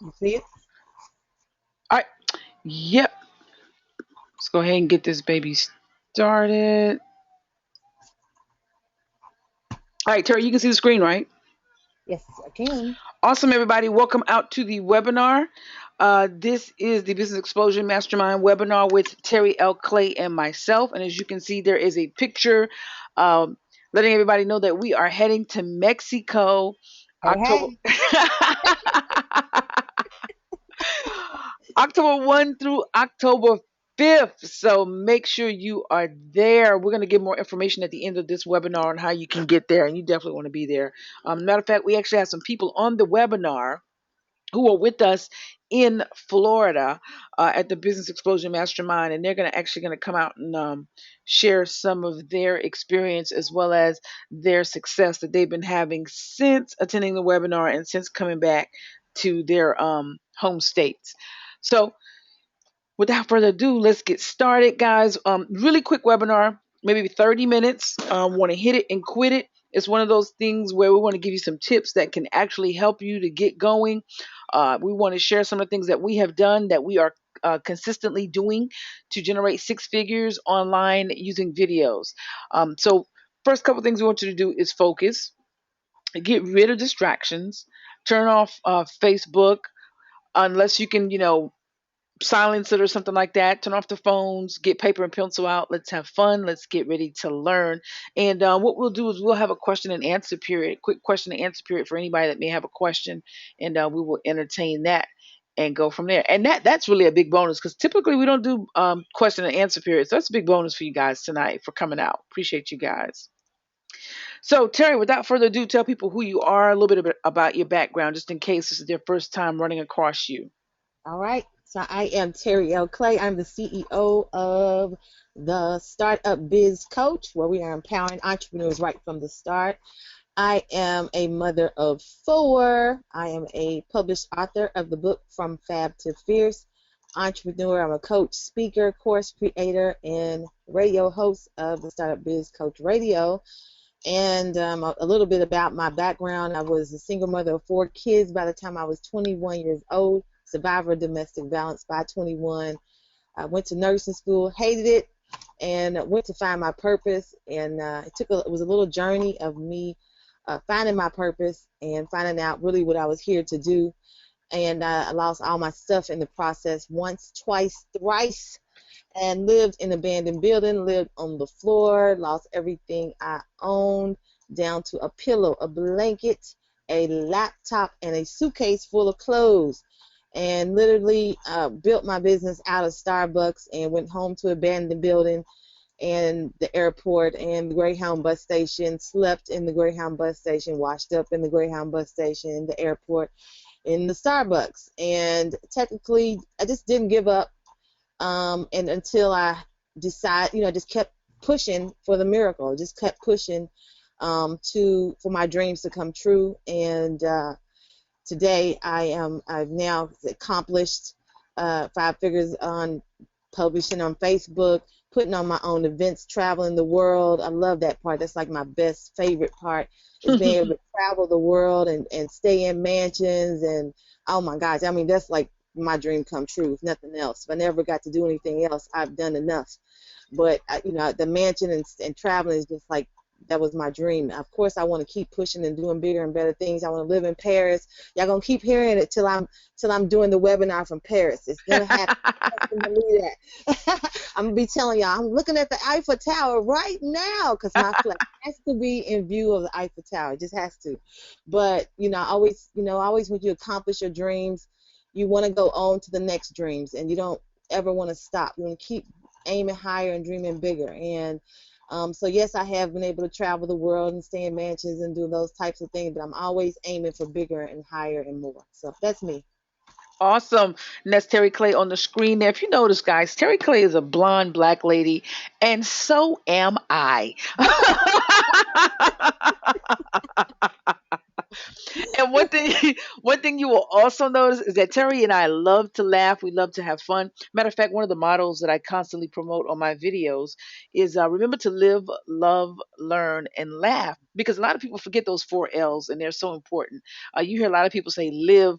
You see it? All right. Yep. Let's go ahead and get this baby started. All right, Terry, you can see the screen, right? Yes, I can. Awesome, everybody. Welcome out to the webinar. This is the Business Explosion Mastermind webinar with Terry L. Clay and myself. And as you can see, there is a picture um, letting everybody know that we are heading to Mexico Hey, October. hey. October 1 through October 5th. So make sure you are there. We're going to give more information at the end of this webinar on how you can get there, and you definitely want to be there. Matter of fact, we actually have some people on the webinar who are with us in Florida at the Business Explosion Mastermind, and they're going to actually going to come out and share some of their experience as well as their success that they've been having since attending the webinar and since coming back to their home states. So without further ado, let's get started, guys. Really quick webinar, maybe 30 minutes. Want to hit it and quit it. It's one of those things where we want to give you some tips that can actually help you to get going. We want to share some of the things that we have done that we are consistently doing to generate six figures online using videos. So, first couple things we want you to do is focus, get rid of distractions, turn off Facebook unless you can, silence it or something like that. Turn off the phones, get paper and pencil out. Let's have fun. Let's get ready to learn. And what we'll do is we'll have a question and answer period, quick question and answer period for anybody that may have a question, and we will entertain that and go from there. And that's really a big bonus because typically we don't do question and answer periods. So that's a big bonus for you guys tonight for coming out. Appreciate you guys. So Terry, without further ado, tell people who you are, a little bit about your background, just in case this is their first time running across you. All right. So I am Terry L. Clay. I'm the CEO of the Startup Biz Coach, where we are empowering entrepreneurs right from the start. I am a mother of four. I am a published author of the book From Fab to Fierce, entrepreneur. I'm a coach, speaker, course creator, and radio host of the Startup Biz Coach Radio. And a little bit about my background. I was a single mother of four kids by the time I was 21 years old, survivor of domestic violence by 21. I went to nursing school, hated it, and went to find my purpose. And it was a little journey of me finding my purpose and finding out really what I was here to do. And I lost all my stuff in the process once, twice, thrice, and lived in an abandoned building, lived on the floor, lost everything I owned down to a pillow, a blanket, a laptop, and a suitcase full of clothes. And literally built my business out of Starbucks and went home to an abandoned building and the airport and the Greyhound bus station, slept in the Greyhound bus station, washed up in the Greyhound bus station, the airport, in the Starbucks. And technically, I just didn't give up and until I just kept pushing for the miracle, just kept pushing for my dreams to come true. And today I've now accomplished five figures on publishing on Facebook, putting on my own events, traveling the world. I love that part. That's like my best favorite part is being able to travel the world and stay in mansions. And oh my gosh, I mean, that's like my dream come true, if nothing else. If I never got to do anything else, I've done enough. But the mansion and traveling is just like that was my dream. Of course, I want to keep pushing and doing bigger and better things. I want to live in Paris. Y'all gonna keep hearing it till I'm doing the webinar from Paris. It's gonna happen. Trust and believe that. I'm gonna be telling y'all. I'm looking at the Eiffel Tower right now because my flight has to be in view of the Eiffel Tower. It just has to. But always when you accomplish your dreams, you want to go on to the next dreams, and you don't ever want to stop. You want to keep aiming higher and dreaming bigger. And so yes, I have been able to travel the world and stay in mansions and do those types of things, but I'm always aiming for bigger and higher and more. So that's me. Awesome. And that's Terry Clay on the screen there. If you notice, guys, Terry Clay is a blonde black lady, and so am I. And one thing, one thing you will also notice is that Terry and I love to laugh. We love to have fun. Matter of fact, one of the mottos that I constantly promote on my videos is remember to live, love, learn, and laugh. Because a lot of people forget those four L's, and they're so important. You hear a lot of people say live,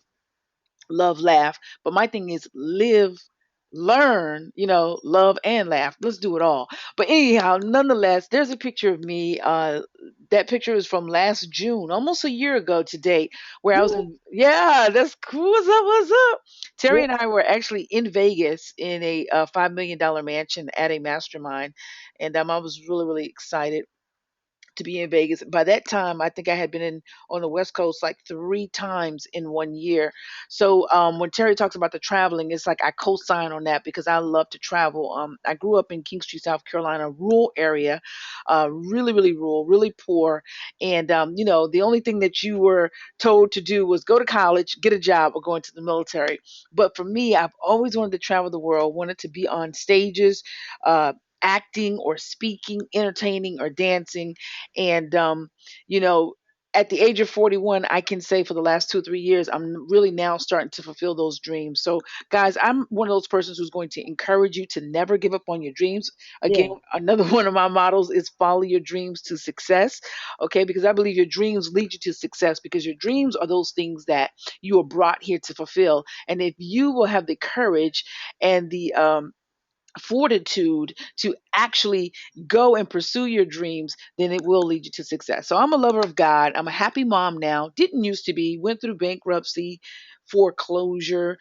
love, laugh. But my thing is live, learn, love and laugh. Let's do it all. But anyhow, nonetheless, there's a picture of me. That picture is from last June, almost a year ago to date, where I was Woo! in. Yeah, that's cool. What's up? What's up? Terry Yeah, and I were actually in Vegas in a $5 million mansion at a mastermind, and I was really, really excited to be in Vegas. By that time, I think I had been in on the West Coast like 3 times in 1 year. So when Terry talks about the traveling, it's like I co-sign on that because I love to travel. I grew up in King Street, South Carolina, rural area, really, really rural, really poor. And the only thing that you were told to do was go to college, get a job, or go into the military. But for me, I've always wanted to travel the world, wanted to be on stages. Acting or speaking, entertaining or dancing, and you know, at the age of 41, I can say for the last 2 or 3 years, I'm really now starting to fulfill those dreams. So, guys, I'm one of those persons who's going to encourage you to never give up on your dreams. Again, yeah, another one of my models is follow your dreams to success. Okay, because I believe your dreams lead you to success because your dreams are those things that you are brought here to fulfill. And if you will have the courage and the fortitude to actually go and pursue your dreams, then it will lead you to success. So I'm a lover of God. I'm a happy mom now. Didn't used to be, went through bankruptcy, foreclosure,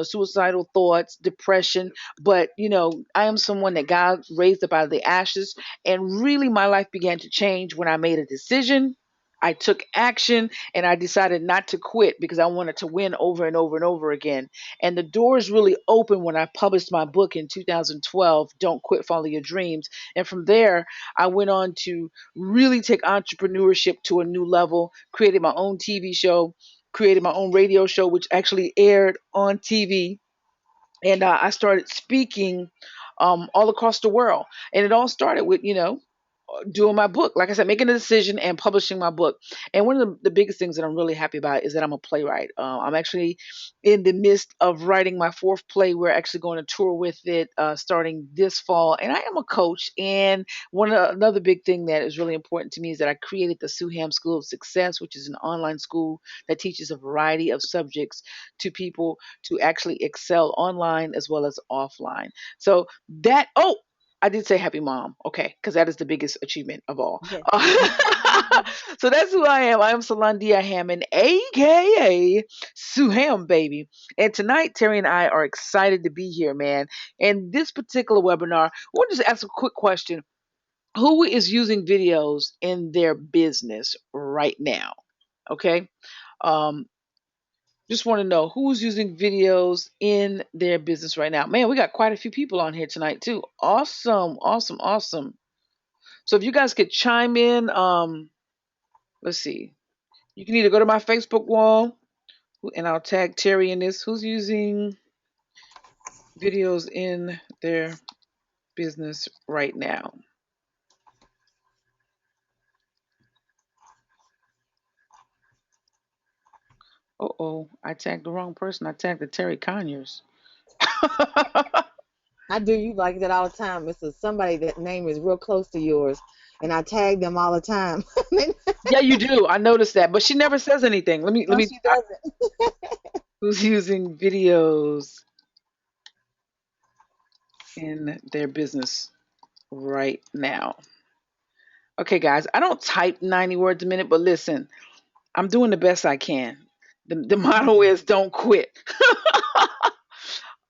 suicidal thoughts, depression. But, I am someone that God raised up out of the ashes. And really, my life began to change when I made a decision. I took action and I decided not to quit because I wanted to win over and over and over again. And the doors really opened when I published my book in 2012, Don't Quit, Follow Your Dreams. And from there, I went on to really take entrepreneurship to a new level, created my own TV show, created my own radio show, which actually aired on TV. And I started speaking all across the world. And it all started with, doing my book. Like I said, making a decision and publishing my book. And one of the biggest things that I'm really happy about is that I'm a playwright. I'm actually in the midst of writing my fourth play. We're actually going to tour with it starting this fall. And I am a coach. And another big thing that is really important to me is that I created the Suham School of Success, which is an online school that teaches a variety of subjects to people to actually excel online as well as offline. So that, oh, I did say happy mom, okay, because that is the biggest achievement of all. yeah. So that's who I am. I am Salandia Hammond, aka Sue Ham, baby. And tonight, Terry and I are excited to be here, man. And this particular webinar, I want to just ask a quick question: who is using videos in their business right now? Okay, um, just want to know who's using videos in their business right now. Man, we got quite a few people on here tonight too. Awesome, awesome, awesome. So if you guys could chime in, let's see. You can either go to my Facebook wall and I'll tag Terry in this. Who's using videos in their business right now? Oh, I tagged the wrong person. I tagged the Terry Conyers. I do you like that all the time. It's somebody that name is real close to yours, and I tag them all the time. Yeah, you do. I noticed that, but she never says anything. Let me let No, me. she doesn't. Who's using videos in their business right now? Okay, guys, I don't type 90 words a minute, but listen, I'm doing the best I can. The motto is don't quit.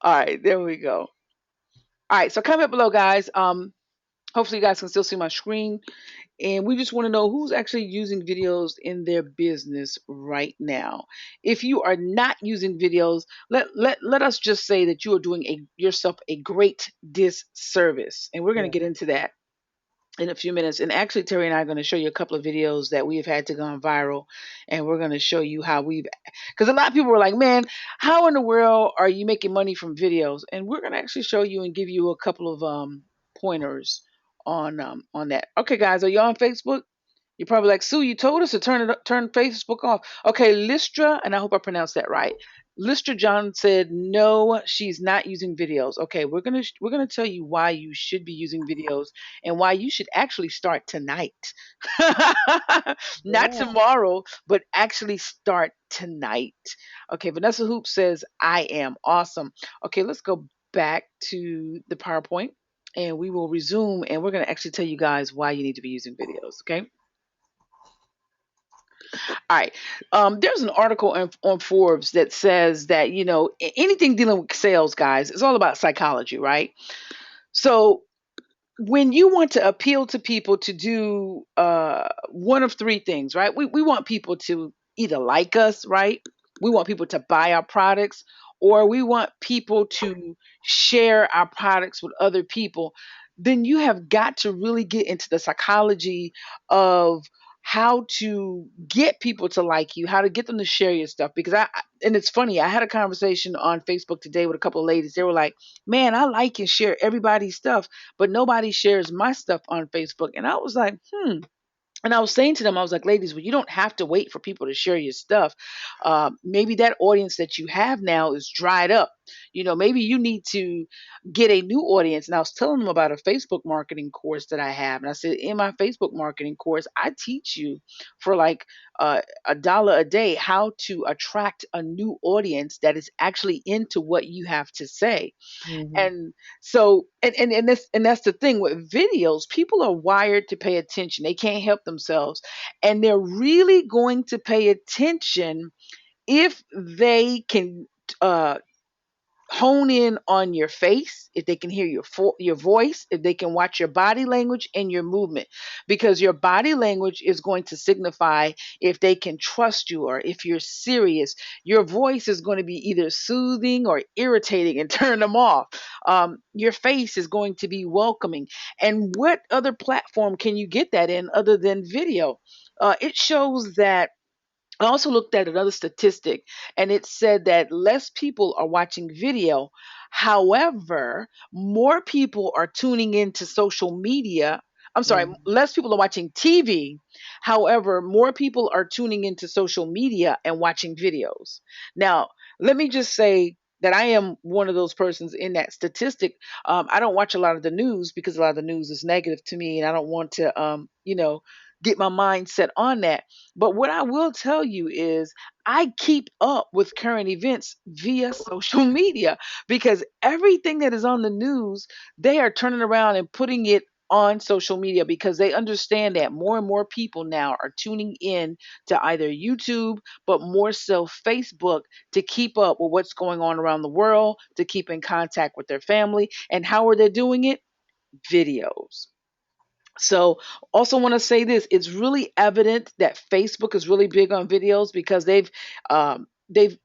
All right, there we go. All right, so comment below, guys. Hopefully, you guys can still see my screen. And we just want to know who's actually using videos in their business right now. If you are not using videos, let us just say that you are doing yourself a great disservice. And we're going Yeah. to get into that in a few minutes. And actually, Terry and I are going to show you a couple of videos that we have had to go viral, and we're going to show you how we've. Because a lot of people were like, "Man, how in the world are you making money from videos?" And we're going to actually show you and give you a couple of pointers on that. Okay, guys, are you on Facebook? You're probably like, Sue, you told us to turn Facebook off. Okay, Listra, and I hope I pronounced that right. Lister John said no, she's not using videos. Okay, we're gonna tell you why you should be using videos and why you should actually start tonight. Not Yeah. tomorrow, but actually start tonight. Okay, Vanessa Hoop says I am awesome. Okay, let's go back to the PowerPoint and we will resume and we're gonna actually tell you guys why you need to be using videos. Okay. All right. There's an article on Forbes that says that, anything dealing with sales, guys, it's all about psychology, right? So when you want to appeal to people to do one of three things, right? We want people to either like us, right? We want people to buy our products, or we want people to share our products with other people. Then you have got to really get into the psychology of how to get people to like you, how to get them to share your stuff. Because and it's funny, I had a conversation on Facebook today with a couple of ladies. They were like, man, I like and share everybody's stuff, but nobody shares my stuff on Facebook. And I was like, hmm. And I was saying to them, I was like, ladies, well, you don't have to wait for people to share your stuff. Maybe that audience that you have now is dried up. Maybe you need to get a new audience. And I was telling them about a Facebook marketing course that I have. And I said, in my Facebook marketing course, I teach you for like $1 a day how to attract a new audience that is actually into what you have to say. Hmm. And so and that's the thing with videos, people are wired to pay attention. They can't help themselves. And they're really going to pay attention if they can uh hone in on your face, if they can hear your voice, if they can watch your body language and your movement, because your body language is going to signify if they can trust you or if you're serious. Your voice is going to be either soothing or irritating and turn them off. Your face is going to be welcoming. And what other platform can you get that in other than video? It shows that I also looked at another statistic and it said that less people are watching video. However, more people are tuning into social media. I'm sorry, Hmm. less people are watching TV. However, more people are tuning into social media and watching videos. Now, let me just say that I am one of those persons in that statistic. I don't watch a lot of the news because a lot of the news is negative to me, and I don't want to, get my mindset on that. But what I will tell you is I keep up with current events via social media because everything that is on the news, they are turning around and putting it on social media because they understand that more and more people now are tuning in to either YouTube, but more so Facebook to keep up with what's going on around the world, to keep in contact with their family. And how are they doing it? Videos. So, also want to say this: it's really evident that Facebook is really big on videos because they've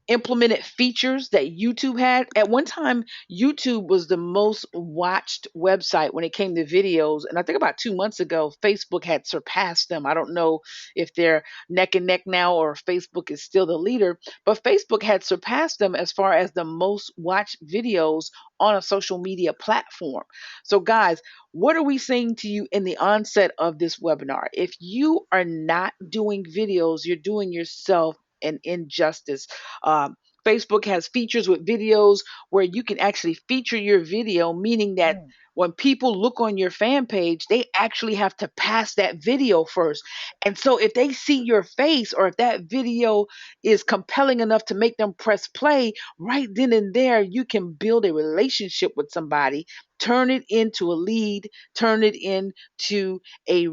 implemented features that YouTube had. At one time, YouTube was the most watched website when it came to videos, and I think about 2 months ago, Facebook had surpassed them. I don't know if they're neck and neck now or if Facebook is still the leader, but Facebook had surpassed them as far as the most watched videos on a social media platform. So, guys, what are we saying to you in the onset of this webinar? If you are not doing videos, you're doing yourself an injustice. Um, Facebook has features with videos where you can actually feature your video, meaning that when people look on your fan page, they actually have to pass that video first. And so if they see your face or if that video is compelling enough to make them press play, right then and there, you can build a relationship with somebody, turn it into a lead, turn it into a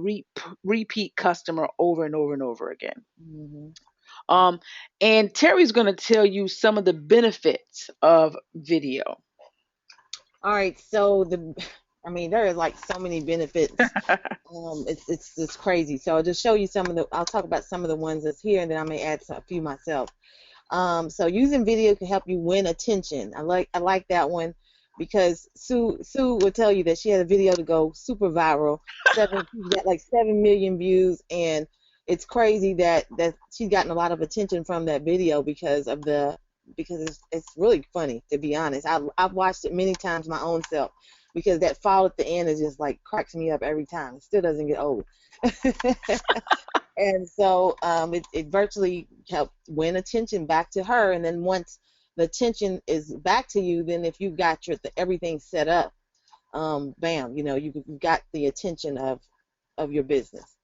repeat customer over and over and over again. Hmm. Um, and Terry's going to tell you some of the benefits of video. All right, so I mean, there are like so many benefits. It's crazy. So I'll just show you some of the. I'll talk about some of the ones that's here, and then I may add a few myself. So using video can help you win attention. I like that one because Sue will tell you that she had a video to go super viral. She got like 7 million views, and it's crazy that she's gotten a lot of attention from that video because it's really funny, to be honest. I've watched it many times my own self because that fall at the end is just like cracks me up every time. It still doesn't get old. And so it virtually helped win attention back to her. And then once the attention is back to you than if you got everything set up. Bam, you got the attention of your business.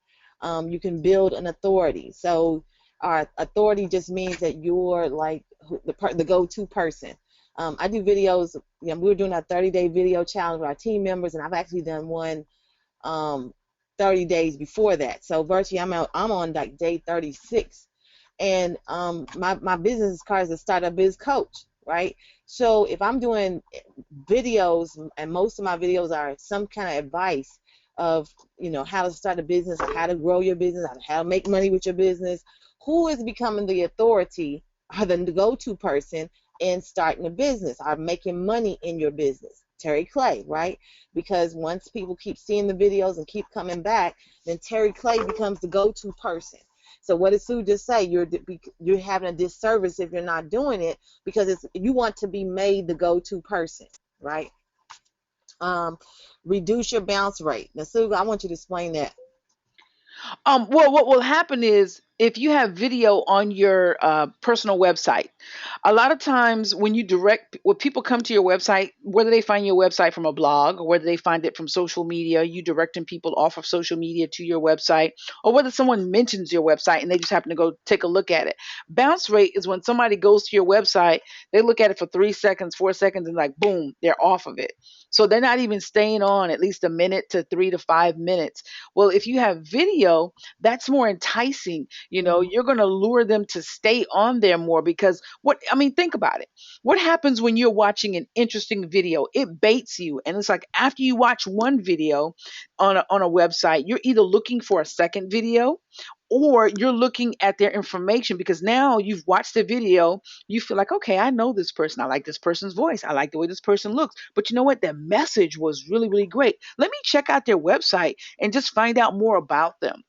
You can build an authority. So our authority just means that you're like the go-to person. I do videos. We were doing our 30-day video challenge with our team members, and I've actually done one um, 30 days before that. So virtually, I'm on like day 36, and my business card is a startup biz coach, right? So if I'm doing videos, and most of my videos are some kind of advice of how to start a business, or how to grow your business, how to make money with your business, who is becoming the authority or the go-to person in starting a business or making money in your business? Terry Clay, right? Because once people keep seeing the videos and keep coming back, then Terry Clay becomes the go-to person. So what did Sue just say? You're having a disservice if you're not doing it, because you want to be made the go-to person, right? Reduce your bounce rate. Now, Sue, I want you to explain that. Well, what will happen is if you have video on your personal website, a lot of times when people come to your website, whether they find your website from a blog or whether they find it from social media, you directing people off of social media to your website, or whether someone mentions your website and they just happen to go take a look at it. Bounce rate is when somebody goes to your website, they look at it for 3 seconds, 4 seconds, and like, boom, they're off of it. So they're not even staying on at least a minute to 3 to 5 minutes. Well, if you have video, that's more enticing. Mhm. You're going to lure them to stay on there more, because think about it. What happens when you're watching an interesting video? It baits you. And it's like after you watch one video on a website, you're either looking for a second video, or you're looking at their information, because now you've watched the video, you feel like, okay, I know this person. I like this person's voice. I like the way this person looks. But you know what? Their message was really, really great. Let me check out their website and just find out more about them.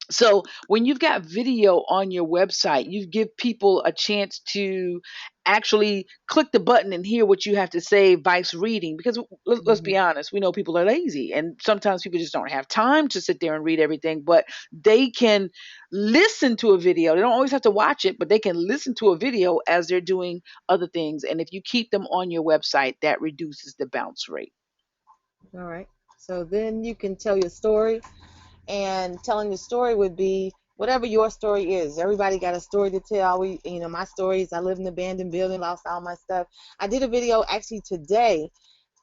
So when you've got video on your website, you give people a chance to actually click the button and hear what you have to say, vice reading. Because let's Mhm. be honest, we know people are lazy, and sometimes people just don't have time to sit there and read everything. But they can listen to a video. They don't always have to watch it, but they can listen to a video as they're doing other things. And if you keep them on your website, that reduces the bounce rate. All right. So then you can tell your story, and telling your story would be whatever your story is. Everybody got a story to tell. My story is I live in an abandoned building, lost all my stuff. I did a video actually today,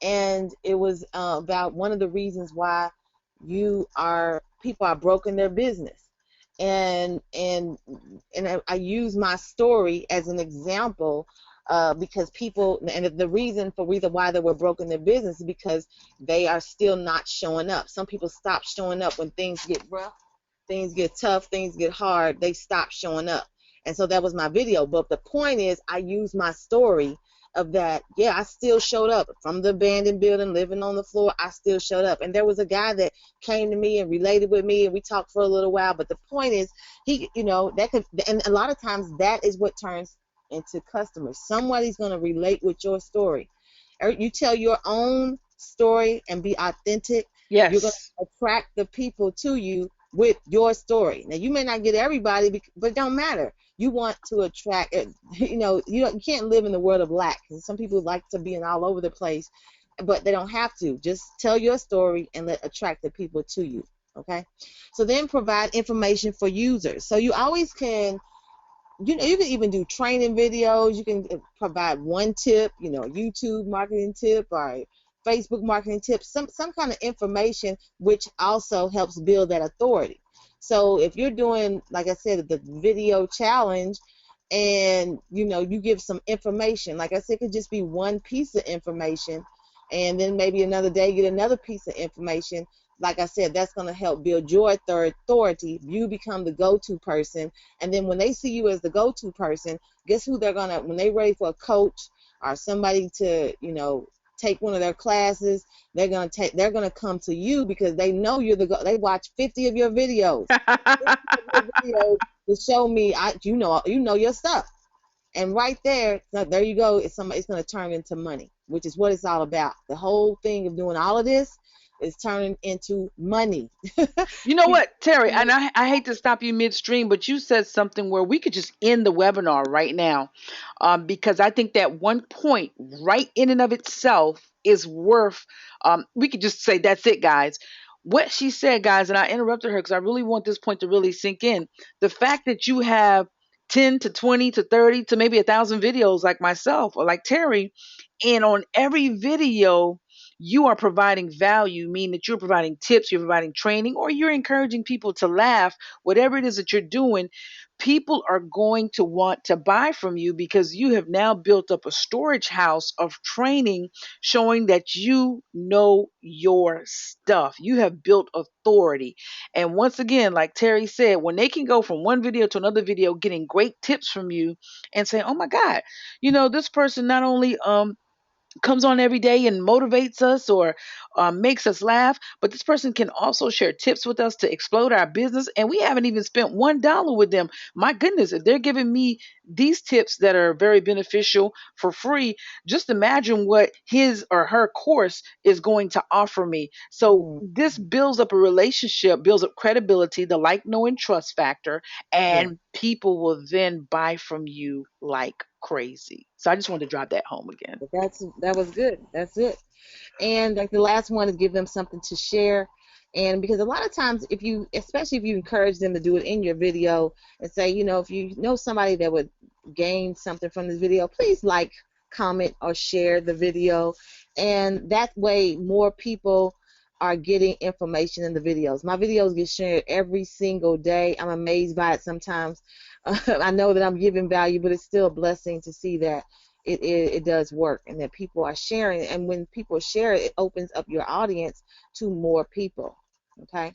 and it was about one of the reasons why people are broke in their business, and I use my story as an example. Because people, and the reason why they were broke in their business is because they are still not showing up. Some people stop showing up when things get rough, things get tough, things get hard. They stop showing up, and so that was my video. But the point is, I use my story of that. Yeah, I still showed up from the abandoned building, living on the floor. I still showed up, and there was a guy that came to me and related with me, and we talked for a little while. But the point is, that could, and a lot of times that is what turns into customers. Somebody's going to relate with your story. You tell your own story and be authentic, you're going Yes. to attract the people to you with your story. Now, you may not get everybody, but it don't matter. You want to attract, you can't live in the world of lack. Some people like to be in all over the place, but they don't have to. Just tell your story and attract the people to you. Okay. So then provide information for users. So you always can, you can even do training videos. You can provide one tip, YouTube marketing tip or Facebook marketing tips, some kind of information, which also helps build that authority. So if you're doing, like I said, the video challenge, and you give some information, like I said, it could just be one piece of information, and then maybe another day get another piece of information. Like I said, that's going to help build your authority. You become the go-to person, and then when they see you as the go-to person, guess who they're gonna, when they're ready for a coach or somebody to take one of their classes, they're gonna come to you because they know you're they watch 50 of your videos. 50 of your videos to show me, you know your stuff. And right there, so there you go. It's going to turn into money, which is what it's all about. The whole thing of doing all of this, is turning into money. You know People, what, Terry, and I hate to stop you midstream, but you said something where we could just end the webinar right now, because I think that one point, right in and of itself, is worth. We could just say that's it, guys. What she said, guys, and I interrupted her because I really want this point to really sink in. The fact that you have 10 to 20 to 30 to maybe 1,000 videos like myself or like Terry, and on every video you are providing value, meaning that you're providing tips, you're providing training, or you're encouraging people to laugh, whatever it is that you're doing, people are going to want to buy from you because you have now built up a storage house of training showing that you know your stuff. You have built authority. And once again, like Terry said, when they can go from one video to another video getting great tips from you and say, oh my God, this person not only comes on every day and motivates us or makes us laugh, but this person can also share tips with us to explode our business. And we haven't even spent $1 with them. My goodness, if they're giving me these tips that are very beneficial for free, just imagine what his or her course is going to offer me. So mm, this builds up a relationship, builds up credibility, the like, know, and trust factor, yeah, and people will then buy from you like crazy. So I just wanted to drive that home again. but that was good. That's it. And like the last one is give them something to share. And because a lot of times, if you, especially if you encourage them to do it in your video and say, if you know somebody that would gain something from this video, please like, comment, or share the video. And that way, more people are getting information in the videos. My videos get shared every single day. I'm amazed by it sometimes. I know that I'm giving value, but it's still a blessing to see that it does work and that people are sharing it. And when people share it, it opens up your audience to more people. Okay.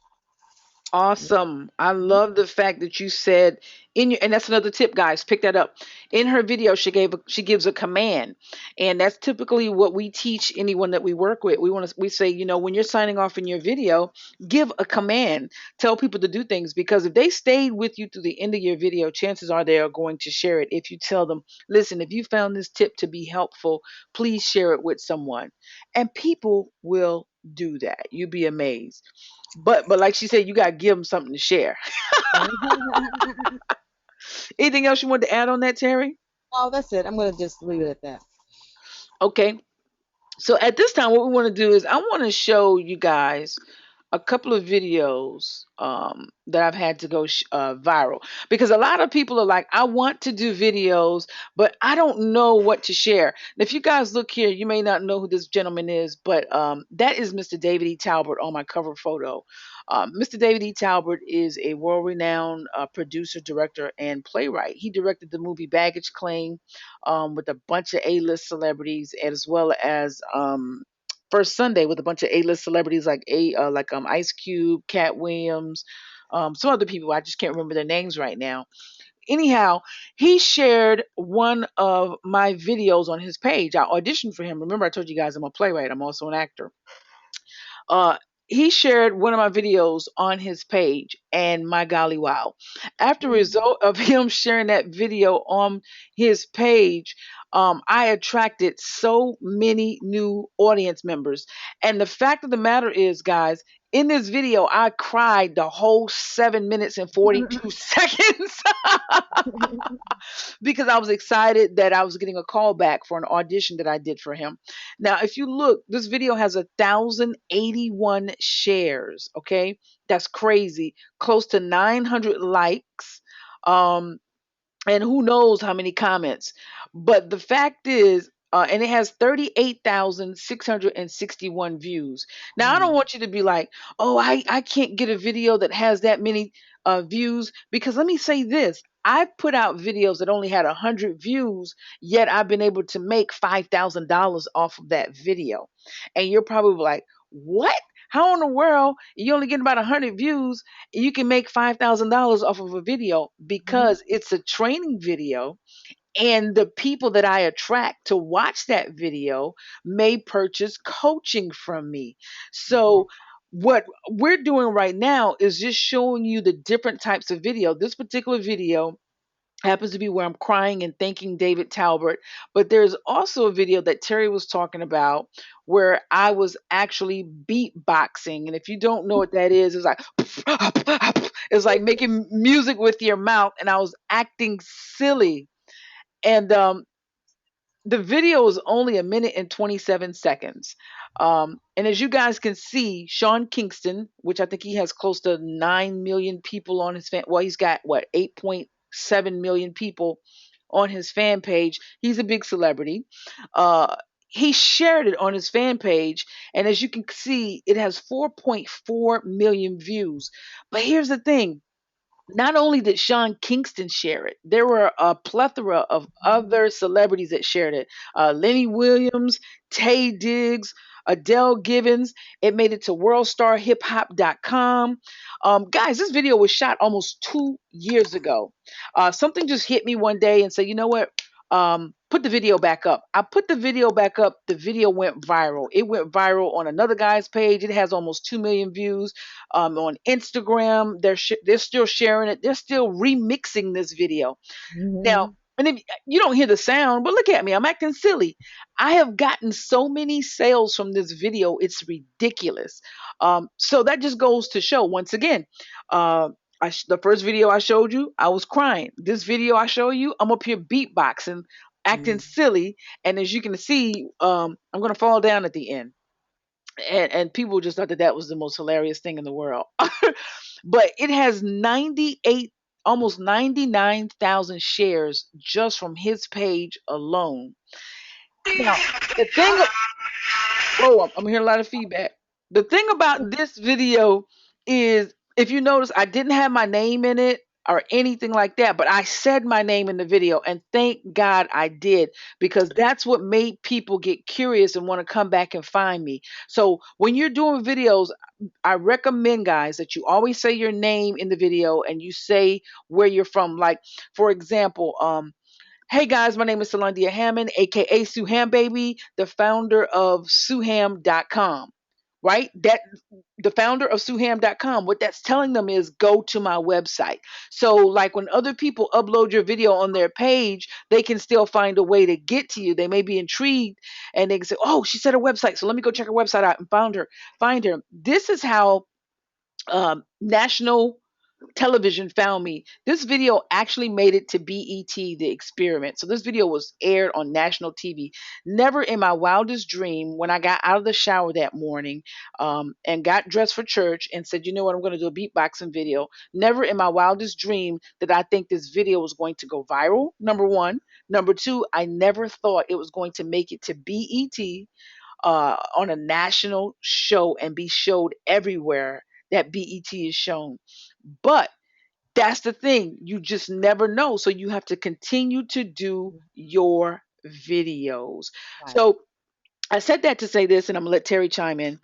Awesome. I love the fact that you said in your, and that's another tip, guys. Pick that up. In her video, she gives a command, and that's typically what we teach anyone that we work with. We say, when you're signing off in your video, give a command. Tell people to do things because if they stayed with you through the end of your video, chances are they are going to share it. If you tell them, listen, if you found this tip to be helpful, please share it with someone, and people will do that. You'd be amazed. But like she said, you gotta give them something to share. Anything else you want to add on that, Terry? Oh, that's it. I'm going to just leave it at that. Okay. So at this time, what we want to do is I want to show you guys a couple of videos that I've had to go viral because a lot of people are like, I want to do videos, but I don't know what to share. And if you guys look here, you may not know who this gentleman is, but that is Mr. David E. Talbot on my cover photo. Mr. David E. Talbot is a world renowned producer, director, and playwright. He directed the movie Baggage Claim with a bunch of A-list celebrities, as well as First Sunday with a bunch of A-list celebrities like Ice Cube, Cat Williams, some other people. I just can't remember their names right now. Anyhow, he shared one of my videos on his page. I auditioned for him. Remember, I told you guys I'm a playwright. I'm also an actor. Uh, he shared one of my videos on his page, and my golly, wow! After result of him sharing that video on his page, I attracted so many new audience members. And the fact of the matter is, guys, in this video, I cried the whole 7 minutes and 42 seconds because I was excited that I was getting a call back for an audition that I did for him. Now, if you look, this video has 1,081 shares. Okay, that's crazy. Close to 900 likes. Um, and who knows how many comments. But the fact is, and it has 38,661 views. Now, I don't want you to be like, oh, I can't get a video that has that many views, because let me say this. I've put out videos that only had 100 views, yet I've been able to make $5,000 off of that video. And you're probably like, what? How in the world you only get about 100 views you can make $5,000 off of a video? Because it's a training video, and the people that I attract to watch that video may purchase coaching from me. So what we're doing right now is just showing you the different types of video. This particular video happens to be where I'm crying and thanking David Talbert. But there's also a video that Terry was talking about where I was actually beatboxing. And if you don't know what that is, it's like it's like making music with your mouth, and I was acting silly. And the video is only a minute and 27 seconds. And as you guys can see, Sean Kingston, which I think he has close to 9 million people on his fan. Well, he's got what, 8.7 million people on his fan page. He's a big celebrity. Uh, he shared it on his fan page. And as you can see, it has 4.4 million views. But here's the thing, not only did Sean Kingston share it, there were a plethora of other celebrities that shared it. Lenny Williams, Tay Diggs, Adele Gibbons. It made it to worldstarhiphop.com. Guys, this video was shot almost 2 years ago. Something just hit me one day and said, you know what? Put the video back up. I put the video back up. The video went viral. It went viral on another guy's page. It has almost 2 million views. On Instagram, they're still sharing it. They're still remixing this video. Now, Mhm. and if you don't hear the sound, but look at me, I'm acting silly. I have gotten so many sales from this video, it's ridiculous. So that just goes to show once again. Uh, the first video I showed you, I was crying. This video I show you, I'm up here beatboxing, acting Mhm. silly, and as you can see, I'm gonna fall down at the end. And people just thought that that was the most hilarious thing in the world. But it has 98, almost 99,000 shares just from his page alone. Now, the thing, whoa, I'm hearing a lot of feedback. The thing about this video is, if you notice, I didn't have my name in it or anything like that, but I said my name in the video, and thank God I did, because that's what made people get curious and want to come back and find me. So when you're doing videos, I recommend, guys, that you always say your name in the video and you say where you're from. Like, for example, hey guys, my name is Solandia Hammond, aka Suham Baby, the founder of Suham.com. Right? That the founder of Suham.com, what that's telling them is go to my website. So, like when other people upload your video on their page, they can still find a way to get to you. They may be intrigued and they can say, oh, she said her website. So let me go check her website out and find her. This is how national television found me. This video actually made it to BET, the experiment. So this video was aired on national TV. Never in my wildest dream, when I got out of the shower that morning and got dressed for church and said, you know what, I'm going to do a beatboxing video. Never in my wildest dream did I think this video was going to go viral, number one. Number two, I never thought it was going to make it to BET on a national show and be showed everywhere that BET is shown. But that's the thing. You just never know. So you have to continue to do your videos. Right. So I said that to say this, and I'm gonna let Terry chime in.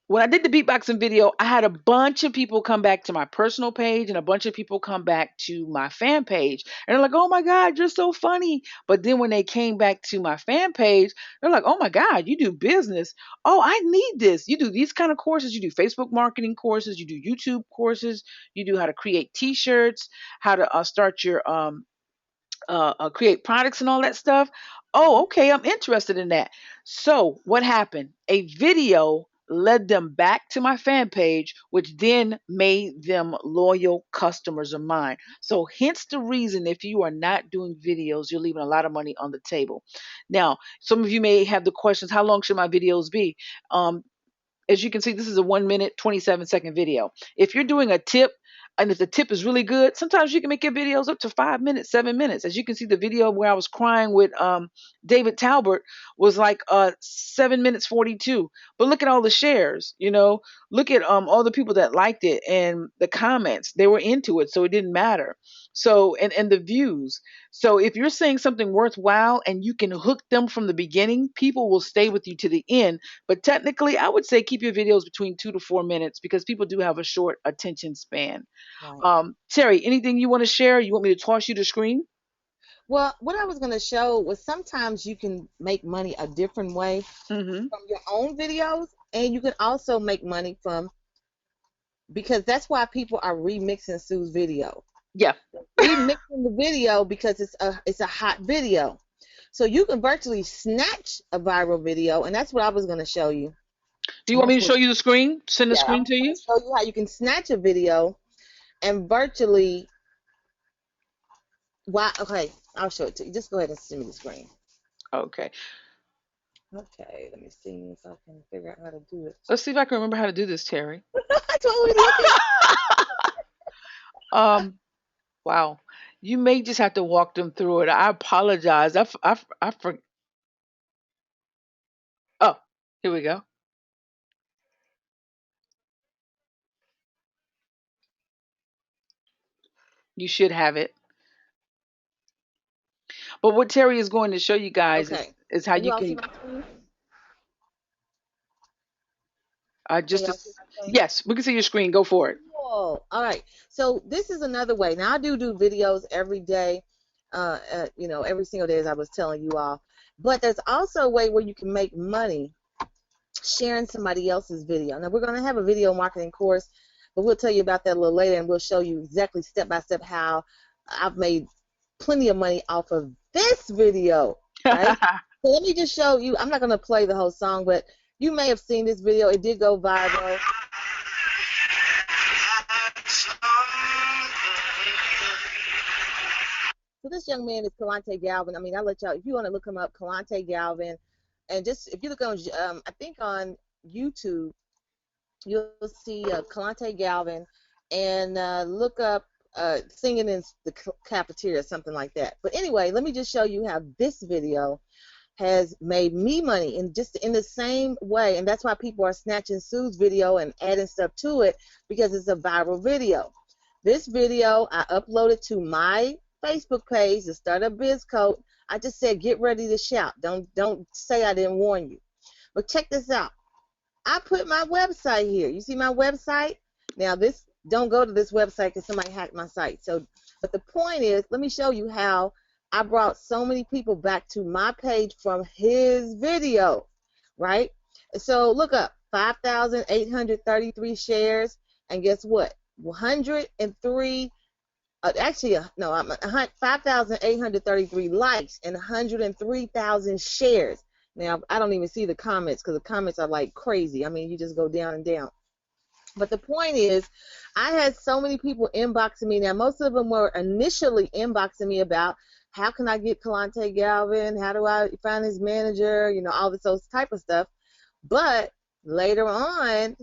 When I did the beatboxing video, I had a bunch of people come back to my personal page and a bunch of people come back to my fan page. And they're like, oh my God, you're so funny. But then when they came back to my fan page, they're like, oh my God, you do business. Oh, I need this. You do these kind of courses. You do Facebook marketing courses. You do YouTube courses. You do how to create t shirts, how to start your create products and all that stuff. Oh, okay, I'm interested in that. So, what happened? A video led them back to my fan page, which then made them loyal customers of mine. So, hence the reason, if you are not doing videos, you're leaving a lot of money on the table. Now, some of you may have the questions, how long should my videos be? As you can see, this is a 1 minute, 27-second video. If you're doing a tip, and if the tip is really good, sometimes you can make your videos up to 5 minutes, 7 minutes. As you can see, the video where I was crying with David Talbert was like 7 minutes 42. But look at all the shares, look at all the people that liked it and the comments. They were into it, so it didn't matter. So and the views. So if you're saying something worthwhile and you can hook them from the beginning, people will stay with you to the end. But technically, I would say keep your videos between 2 to 4 minutes because people do have a short attention span. Right. Terry, anything you want to share? You want me to toss you the screen? Well, what I was going to show was sometimes you can make money a different way Mm-hmm. from your own videos, and you can also make money from, because that's why people are remixing Sue's video. Yeah. Remixing the video because it's a hot video. So you can virtually snatch a viral video, and that's what I was going to show you. Do you And want me that's to what, show you the screen? Send the yeah, I'm screen to going you? to show you how you can snatch a video and virtually. Why? Okay, I'll show it to you. Just go ahead and send me the screen. Okay. Okay, let me see if I can figure out how to do it. Let's see if I can remember how to do this, Terry. I totally looking. um. Wow. You may just have to walk them through it. I apologize. Oh, here we go. You should have it. But what Terry is going to show you guys Okay, is how can you you all see can my screen? Can just y'all see my screen? yes, we can see your screen. Go for it. Cool. All right. So this is another way. Now I do videos every day, every single day as I was telling you all. But there's also a way where you can make money sharing somebody else's video. Now we're going to have a video marketing course, but we'll tell you about that a little later, and we'll show you exactly step by step how I've made plenty of money off of this video, right? So let me just show you. I'm not going to play the whole song, but you may have seen this video. It did go viral. So this young man is Kalante Galvin. I mean, I'll let y'all, if you want to look him up, Kalante Galvin, and just if you look on, I think on YouTube, you'll see Kalante Galvin, and look up singing in the cafeteria, something like that. But anyway, let me just show you how this video has made me money in just in the same way, and that's why people are snatching Sue's video and adding stuff to it because it's a viral video. This video I uploaded to my Facebook page, the Startup Biz Coach. I just said get ready to shout. Don't say I didn't warn you. But check this out. I put my website here. You see my website? Now this don't go to this website because somebody hacked my site. So, but the point is, let me show you how I brought so many people back to my page from his video, right? So look up 5,833 shares, and guess what? 103 actually, no, I'm 5,833 likes and 103,000 shares. Now, I don't even see the comments because the comments are like crazy. I mean, you just go down and down. But the point is, I had so many people inboxing me. Now, most of them were initially inboxing me about how can I get Kalante Galvin? How do I find his manager? You know, all this those type of stuff. But later on,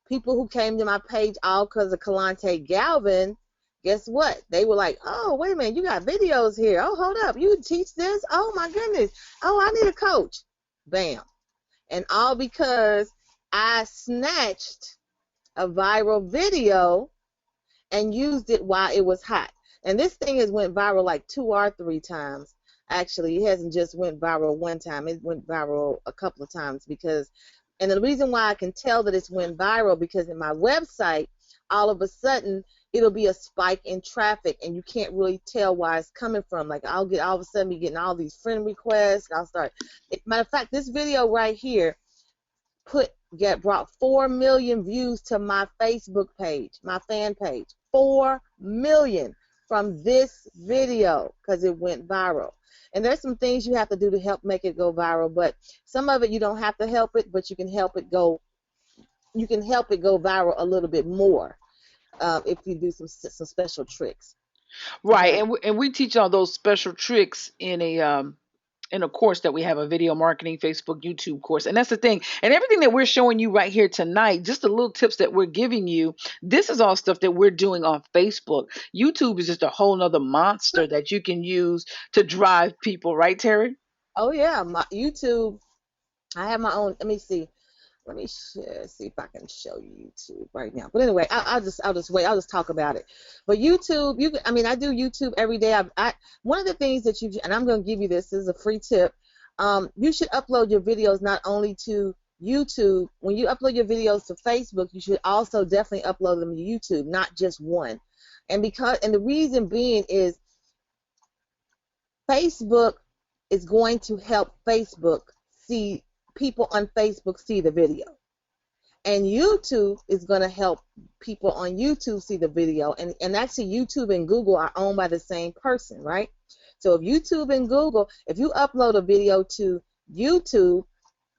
people who came to my page all because of Kalante Galvin, guess what? They were like, oh, wait a minute, you got videos here. Oh, hold up, you teach this? Oh, my goodness. Oh, I need a coach. Bam. And all because I snatched a viral video and used it while it was hot. And this thing has went viral like 2 or 3 times. Actually, it hasn't just went viral one time. It went viral a couple of times because, and the reason why I can tell that it's went viral because in my website, all of a sudden it'll be a spike in traffic and you can't really tell why it's coming from. Like I'll get all of a sudden be getting all these friend requests. And I'll start. Matter of fact, this video right here brought 4 million views to my Facebook page, my fan page. 4 million from this video because it went viral. And there's some things you have to do to help make it go viral, but some of it you don't have to help it, but you can help it go viral a little bit more if you do some special tricks. Right, Okay. and we teach all those special tricks in a course that we have, a video marketing Facebook YouTube course. And that's the thing. And everything that we're showing you right here tonight, just the little tips that we're giving you, this is all stuff that we're doing on Facebook. YouTube is just a whole nother monster that you can use to drive people, right, Terry? Oh yeah, my YouTube. I have my own. Let me see. Let me see if I can show you YouTube right now. But anyway, I'll just wait. I'll just talk about it. But YouTube, I mean, I do YouTube every day. One of the things that and I'm going to give you this is a free tip. You should upload your videos not only to YouTube. When you upload your videos to Facebook, you should also definitely upload them to YouTube, not just one. And the reason being is Facebook is going to help Facebook see people on Facebook see the video. And YouTube is going to help people on YouTube see the video. And actually, YouTube and Google are owned by the same person, right? So if YouTube and Google, if you upload a video to YouTube,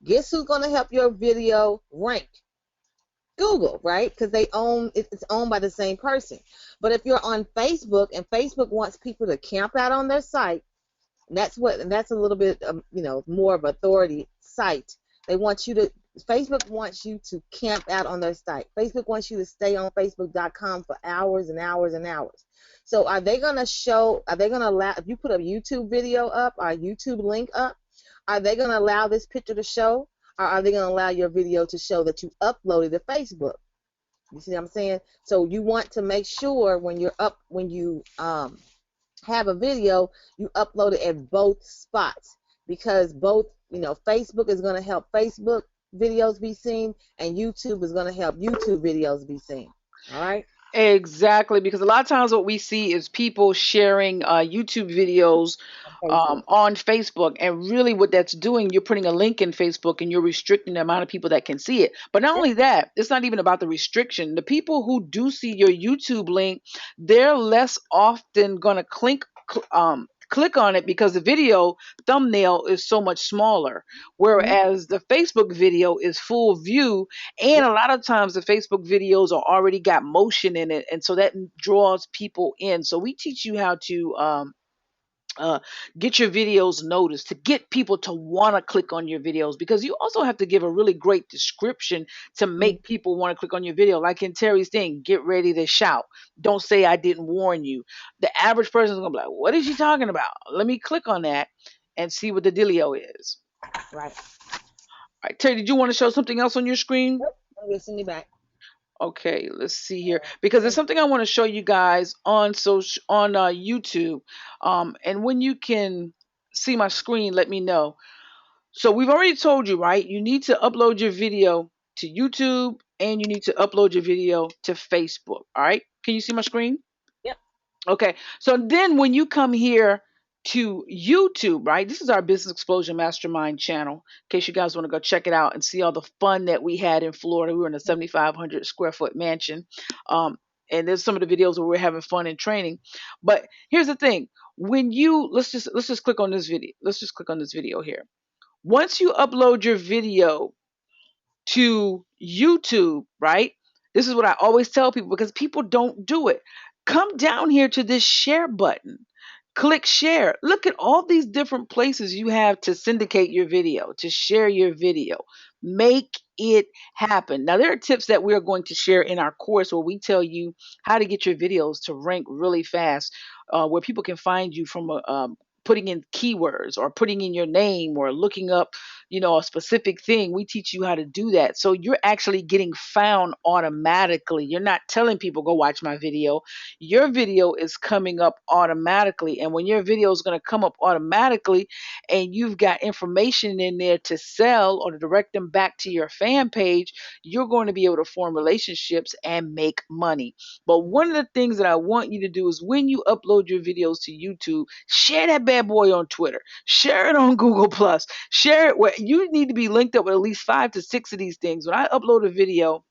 guess who's going to help your video rank? Google, right? Because it's owned by the same person. But if you're on Facebook and Facebook wants people to camp out on their site, and that's a little bit more of authority site. They want you to Facebook wants you to camp out on their site. Facebook wants you to stay on Facebook.com for hours and hours and hours. So are they going to allow, if you put a YouTube video up or a YouTube link up, are they going to allow this picture to show, or are they going to allow your video to show that you uploaded to Facebook? You see what I'm saying? So you want to make sure when you have a video, you upload it at both spots, because both, Facebook is going to help Facebook videos be seen, and YouTube is going to help YouTube videos be seen. All right? Exactly, because a lot of times what we see is people sharing YouTube videos On Facebook. on Facebook, and really what that's doing, you're putting a link in Facebook and you're restricting the amount of people that can see it. But not Yep. only that, it's not even about the restriction. The people who do see your YouTube link, they're less often going to click on it because the video thumbnail is so much smaller, Mhm. whereas the Facebook video is full view, and Yep. a lot of times the Facebook videos are already got motion in it, and so that draws people in. So we teach you how to uh, get your videos noticed, to get people to want to click on your videos, because you also have to give a really great description to Mhm. make people want to click on your video. Like in Terry's thing, get ready to shout. Don't say I didn't warn you. The average person is going to be like, what is she talking about? Let me click on that and see what the dealio is. Right. All right, Terry, did you want to show something else on your screen? Yep. I'm going to send you back. Okay, let's see here, because there's something I want to show you guys on YouTube. And when you can see my screen, let me know. So we've already told you, right? You need to upload your video to YouTube and you need to upload your video to Facebook. All right? Can you see my screen? Yep. Okay. So then when you come here to YouTube, right? This is our Business Explosion Mastermind channel. In case you guys want to go check it out and see all the fun that we had in Florida. We were in a 7,500 square foot mansion. Um, and there's some of the videos where we're having fun and training. But here's the thing. When you let's just click on this video. Let's just click on this video here. Once you upload your video to YouTube, right? This is what I always tell people because people don't do it. Come down here to this share button. Click share. Look at all these different places you have to syndicate your video, to share your video. Make it happen. Now, there are tips that we are going to share in our course where we tell you how to get your videos to rank really fast, where people can find you from putting in keywords or putting in your name or looking up, a specific thing. We teach you how to do that. So you're actually getting found automatically. You're not telling people, go watch my video. Your video is coming up automatically. And when your video is going to come up automatically and you've got information in there to sell or to direct them back to your fan page, you're going to be able to form relationships and make money. But one of the things that I want you to do is when you upload your videos to YouTube, share that bad boy on Twitter, share it on Google Plus, share it where you need to be linked up with at least 5 to 6 of these things. When I upload a video,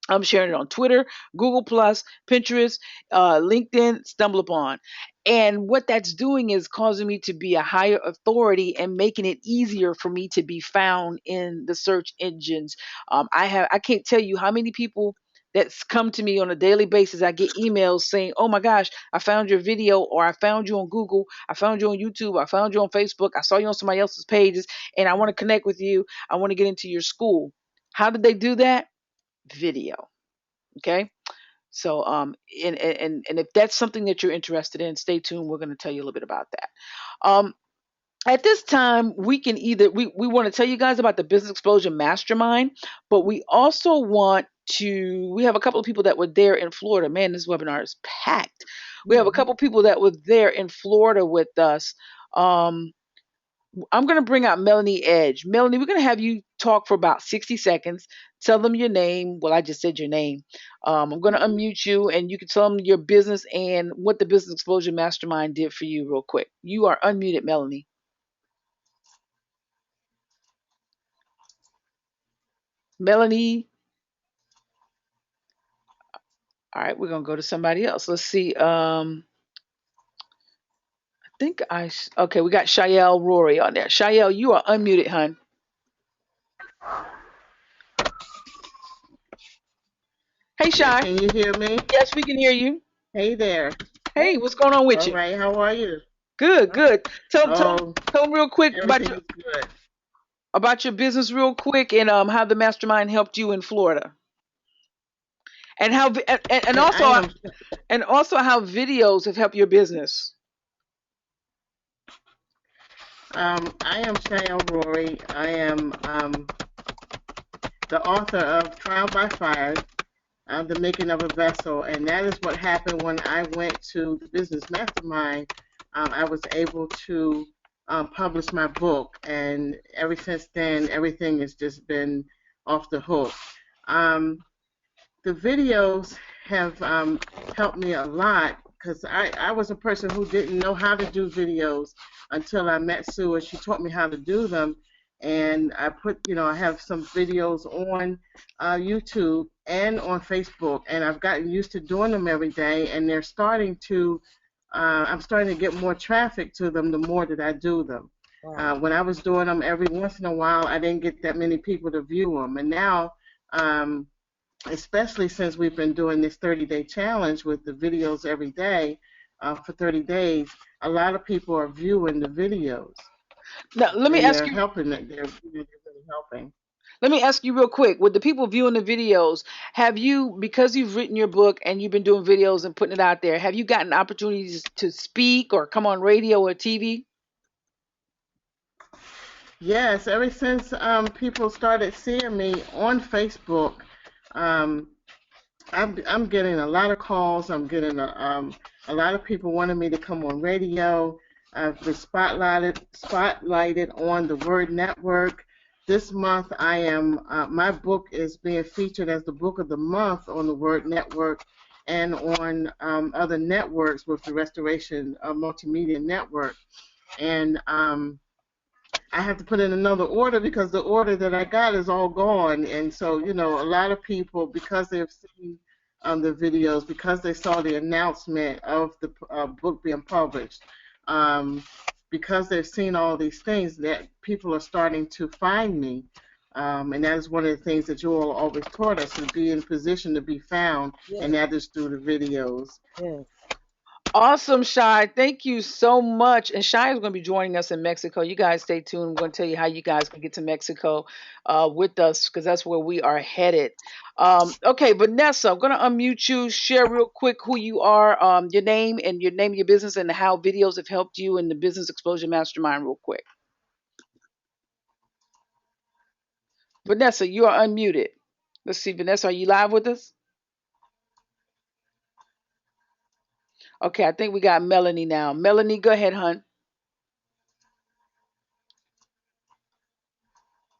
I'm sharing it on Twitter, Google Plus, Pinterest, LinkedIn, StumbleUpon. And what that's doing is causing me to be a higher authority and making it easier for me to be found in the search engines. I can't tell you how many people that's come to me on a daily basis. I get emails saying, "Oh my gosh, I found your video," or "I found you on Google, I found you on YouTube, I found you on Facebook, I saw you on somebody else's pages, and I want to connect with you. I want to get into your school." How did they do that? Video. Okay. So, and if that's something that you're interested in, stay tuned. We're going to tell you a little bit about that. Um, at this time, we can we want to tell you guys about the Business Explosion Mastermind, but we also want to, we have a couple of people that were there in Florida. Man, this webinar is packed. We have a Mhm. couple of people that were there in Florida with us. Um, I'm going to bring out Melanie Edge. Melanie, we're going to have you talk for about 60 seconds. Tell them your name. Well, I just said your name. I'm going to unmute you and you can tell them your business and what the Business Explosion Mastermind did for you, real quick. You are unmuted, Melanie. Melanie. All right, we're gonna go to somebody else. Let's see. I think okay. We got Shael Rory on there. Shael, you are unmuted, hun. Hey, Yeah, Shy. can you hear me? Yes, we can hear you. Hey there. Hey, what's going on with All you? right, how are you? Good, good. Oh, Tell them real quick everything is good. about your business, real quick, and how the mastermind helped you in Florida, and how Okay, and also how videos have helped your business. I am Shael Rory. I am the author of Trial by Fire, The Making of a Vessel, and that is what happened when I went to the Business Mastermind. I was able to publish my book, and ever since then, everything has just been off the hook. Um, the videos have helped me a lot because I was a person who didn't know how to do videos until I met Sue and she taught me how to do them. And I have some videos on YouTube and on Facebook, and I've gotten used to doing them every day, and I'm starting to get more traffic to them the more that I do them. Wow. When I was doing them every once in a while, I didn't get that many people to view them. And now, um, especially since we've been doing this 30-day challenge with the videos every day for 30 days, a lot of people are viewing the videos Now, and they're helping. They're really helping. let me ask you real quick. With the people viewing the videos, have you, because you've written your book and you've been doing videos and putting it out there, have you gotten opportunities to speak or come on radio or TV? Yes, ever since people started seeing me on Facebook, um, I'm getting a lot of calls. I'm getting a lot of people wanting me to come on radio. I've been spotlighted on the Word Network. This month, my book is being featured as the book of the month on the Word Network and on other networks with the Restoration Multimedia Network. And I have to put in another order because the order that I got is all gone. And so, a lot of people, because they've seen the videos, because they saw the announcement of the book being published, um, because they've seen all these things, that people are starting to find me. And that is one of the things that you all always taught us, to be in position to be found, Yes. and that is through the videos. Yes. Awesome, Shy. Thank you so much. And Shy is going to be joining us in Mexico. You guys stay tuned. I'm going to tell you how you guys can get to Mexico with us because that's where we are headed. Okay, Vanessa, I'm going to unmute you. Share real quick who you are, your name of your business, and how videos have helped you in the Business Explosion Mastermind, real quick. Vanessa, you are unmuted. Let's see, Vanessa, are you live with us? Okay, I think we got Melanie now. Melanie, go ahead, hun.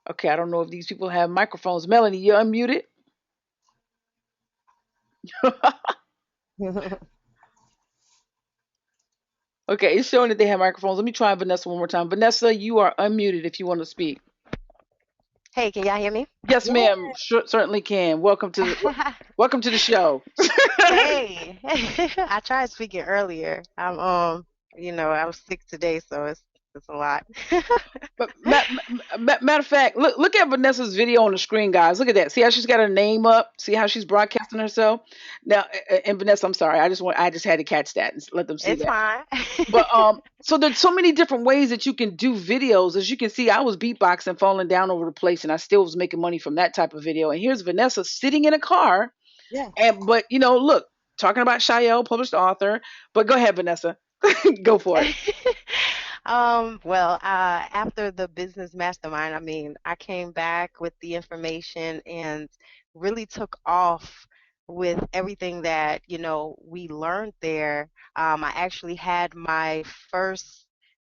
Okay, I don't know if these people have microphones. Melanie, you're unmuted. Okay, it's showing that they have microphones. Let me try Vanessa one more time. Vanessa, you are unmuted if you want to speak. Hey, can y'all hear me? Yes, Yeah. ma'am. Sure, certainly can. Welcome to the show. Hey, I tried speaking earlier. I was sick today, so it's a lot. But matter of fact, look at Vanessa's video on the screen, guys. Look at that. See how she's got her name up. See how she's broadcasting herself. Now, and Vanessa, I'm sorry. I just had to catch that and let them see It's that. fine. But so there's so many different ways that you can do videos. As you can see, I was beatboxing, falling down over the place, and I still was making money from that type of video. And here's Vanessa sitting in a car, Yeah. but look, talking about Shael, published author. But go ahead, Vanessa, go for it. After the business mastermind, I mean, I came back with the information and really took off with everything that, we learned there. I actually had my first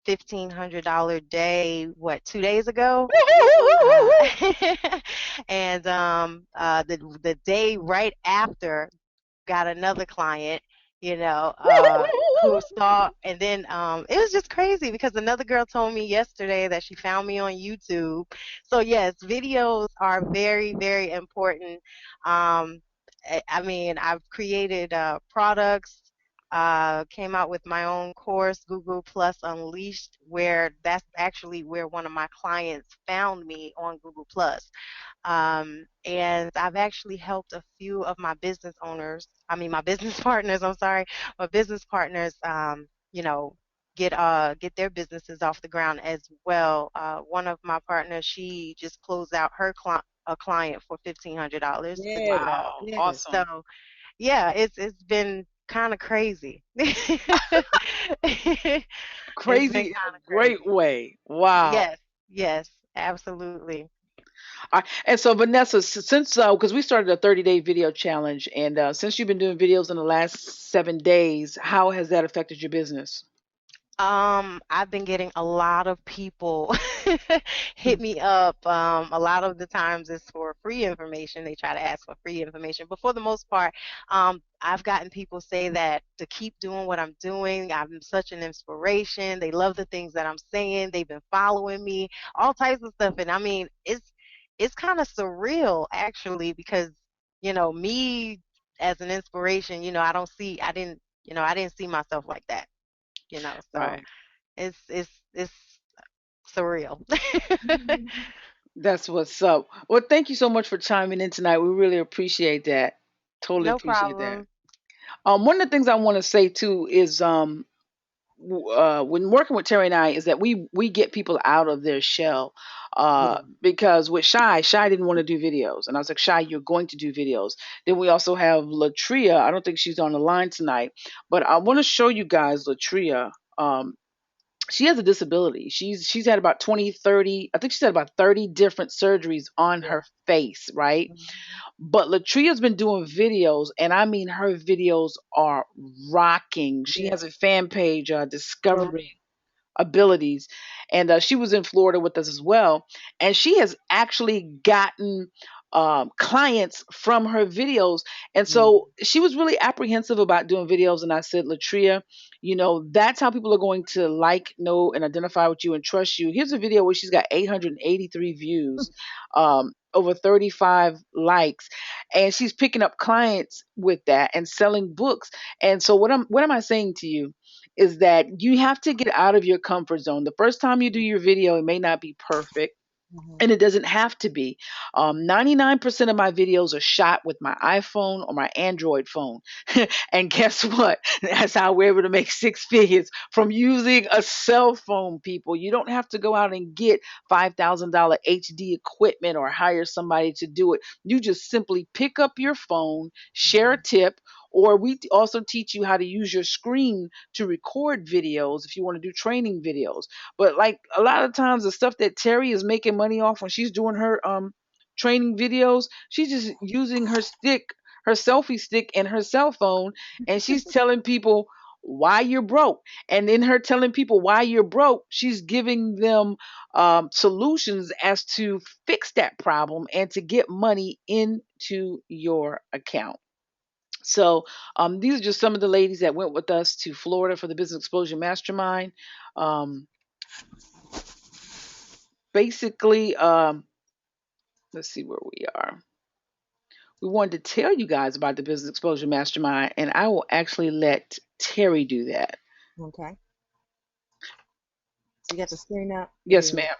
$1,500 day, 2 days ago? Uh, and the day right after, got another client, who saw, and then it was just crazy because another girl told me yesterday that she found me on YouTube. So yes, videos are very, very important. Um, I mean, I've created products, came out with my own course, Google Plus Unleashed, where that's actually where one of my clients found me on Google Plus. And I've actually helped a few of my business owners, I mean, my business partners, I'm sorry, my business partners, you know, get their businesses off the ground as well. One of my partners, she just closed out her a client for $1,500 to do Yes, that. Wow, yes. awesome. So yeah, it's been kind of crazy. It's been Crazy in kind a of great crazy. way. Wow. Yes, yes, absolutely. And so Vanessa, since because we started a 30-day video challenge, and since you've been doing videos in the last 7 days, how has that affected your business? I've been getting a lot of people Hmm. hit me up. A lot of the times it's for free information. They try to ask for free information, but for the most part, I've gotten people say that to keep doing what I'm doing. I'm such an inspiration. They love the things that I'm saying. They've been following me, all types of stuff. And I mean, it's kind of surreal actually because, me as an inspiration, I didn't see myself like that, so Right. it's surreal. That's what's up. Well, thank you so much for chiming in tonight. We really appreciate that. Totally No appreciate that. problem. One of the things I want to say too is when working with Terry and I is that we get people out of their shell. Yeah. Because with Shy didn't want to do videos, and I was like, Shy, you're going to do videos. Then we also have Latria. I don't think she's on the line tonight, but I want to show you guys Latria. She has a disability. She's had about 20, 30. I think she's had about 30 different surgeries on Yeah. her face, right? Mhm. But Latria's been doing videos, and I mean, her videos are rocking. She Yeah. has a fan page, Mhm. Discovering Abilities, and she was in Florida with us as well. And she has actually gotten clients from her videos. And so she was really apprehensive about doing videos. And I said, Latria, that's how people are going to like, know, and identify with you and trust you. Here's a video where she's got 883 views, over 35 likes, and she's picking up clients with that and selling books. And so what am I saying to you is that you have to get out of your comfort zone. The first time you do your video, it may not be perfect, Mhm. and it doesn't have to be. 99% of my videos are shot with my iPhone or my Android phone. And guess what? That's how we're able to make six figures from using a cell phone, people. You don't have to go out and get $5,000 HD equipment or hire somebody to do it. You just simply pick up your phone, share a Mhm. tip, or we also teach you how to use your screen to record videos if you want to do training videos. But like a lot of times, the stuff that Terry is making money off when she's doing her training videos, she's just using her selfie stick, and her cell phone, and she's telling people why you're broke. And in her telling people why you're broke, she's giving them solutions as to fix that problem and to get money into your account. So these are just some of the ladies that went with us to Florida for the Business Explosion Mastermind. Um, Basically, let's see where we are. We wanted to tell you guys about the Business Explosion Mastermind, and I will actually let Terry do that. Okay. So you got the screen up for Yes, the ma'am.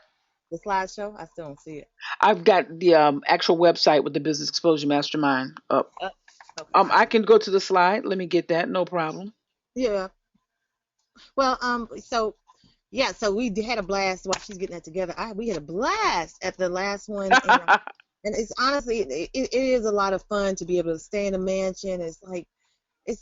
the slideshow? I still don't see it. I've got the actual website with the Business Explosion Mastermind up. Oh, okay. I I see. can go to the slide. Let me get that. No problem. Yeah. Well, so yeah, so had a blast while she's getting that together. We had a blast at the last one, and it's honestly it is a lot of fun to be able to stay in a mansion. It's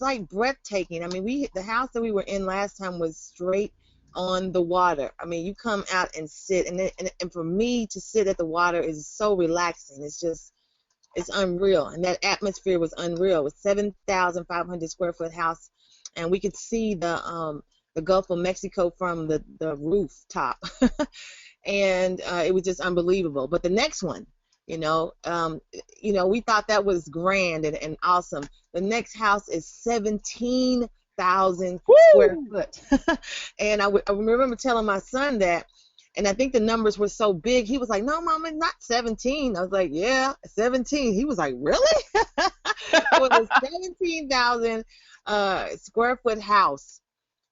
like breathtaking. I mean, the house that we were in last time was straight on the water. I mean, you come out and sit, and for me to sit at the water is so relaxing. It's unreal, and that atmosphere was unreal. It was 7,500 square foot house, and we could see the Gulf of Mexico from the rooftop, and it was just unbelievable. But the next one, you know, um, we thought that was grand and awesome. The next house is 17,000 square Woo! foot, and I remember telling my son that. And I think the numbers were so big, he was like, "No, Mama, not 17." I was like, "Yeah, 17." He was like, "Really?" It was a 17,000 square foot house.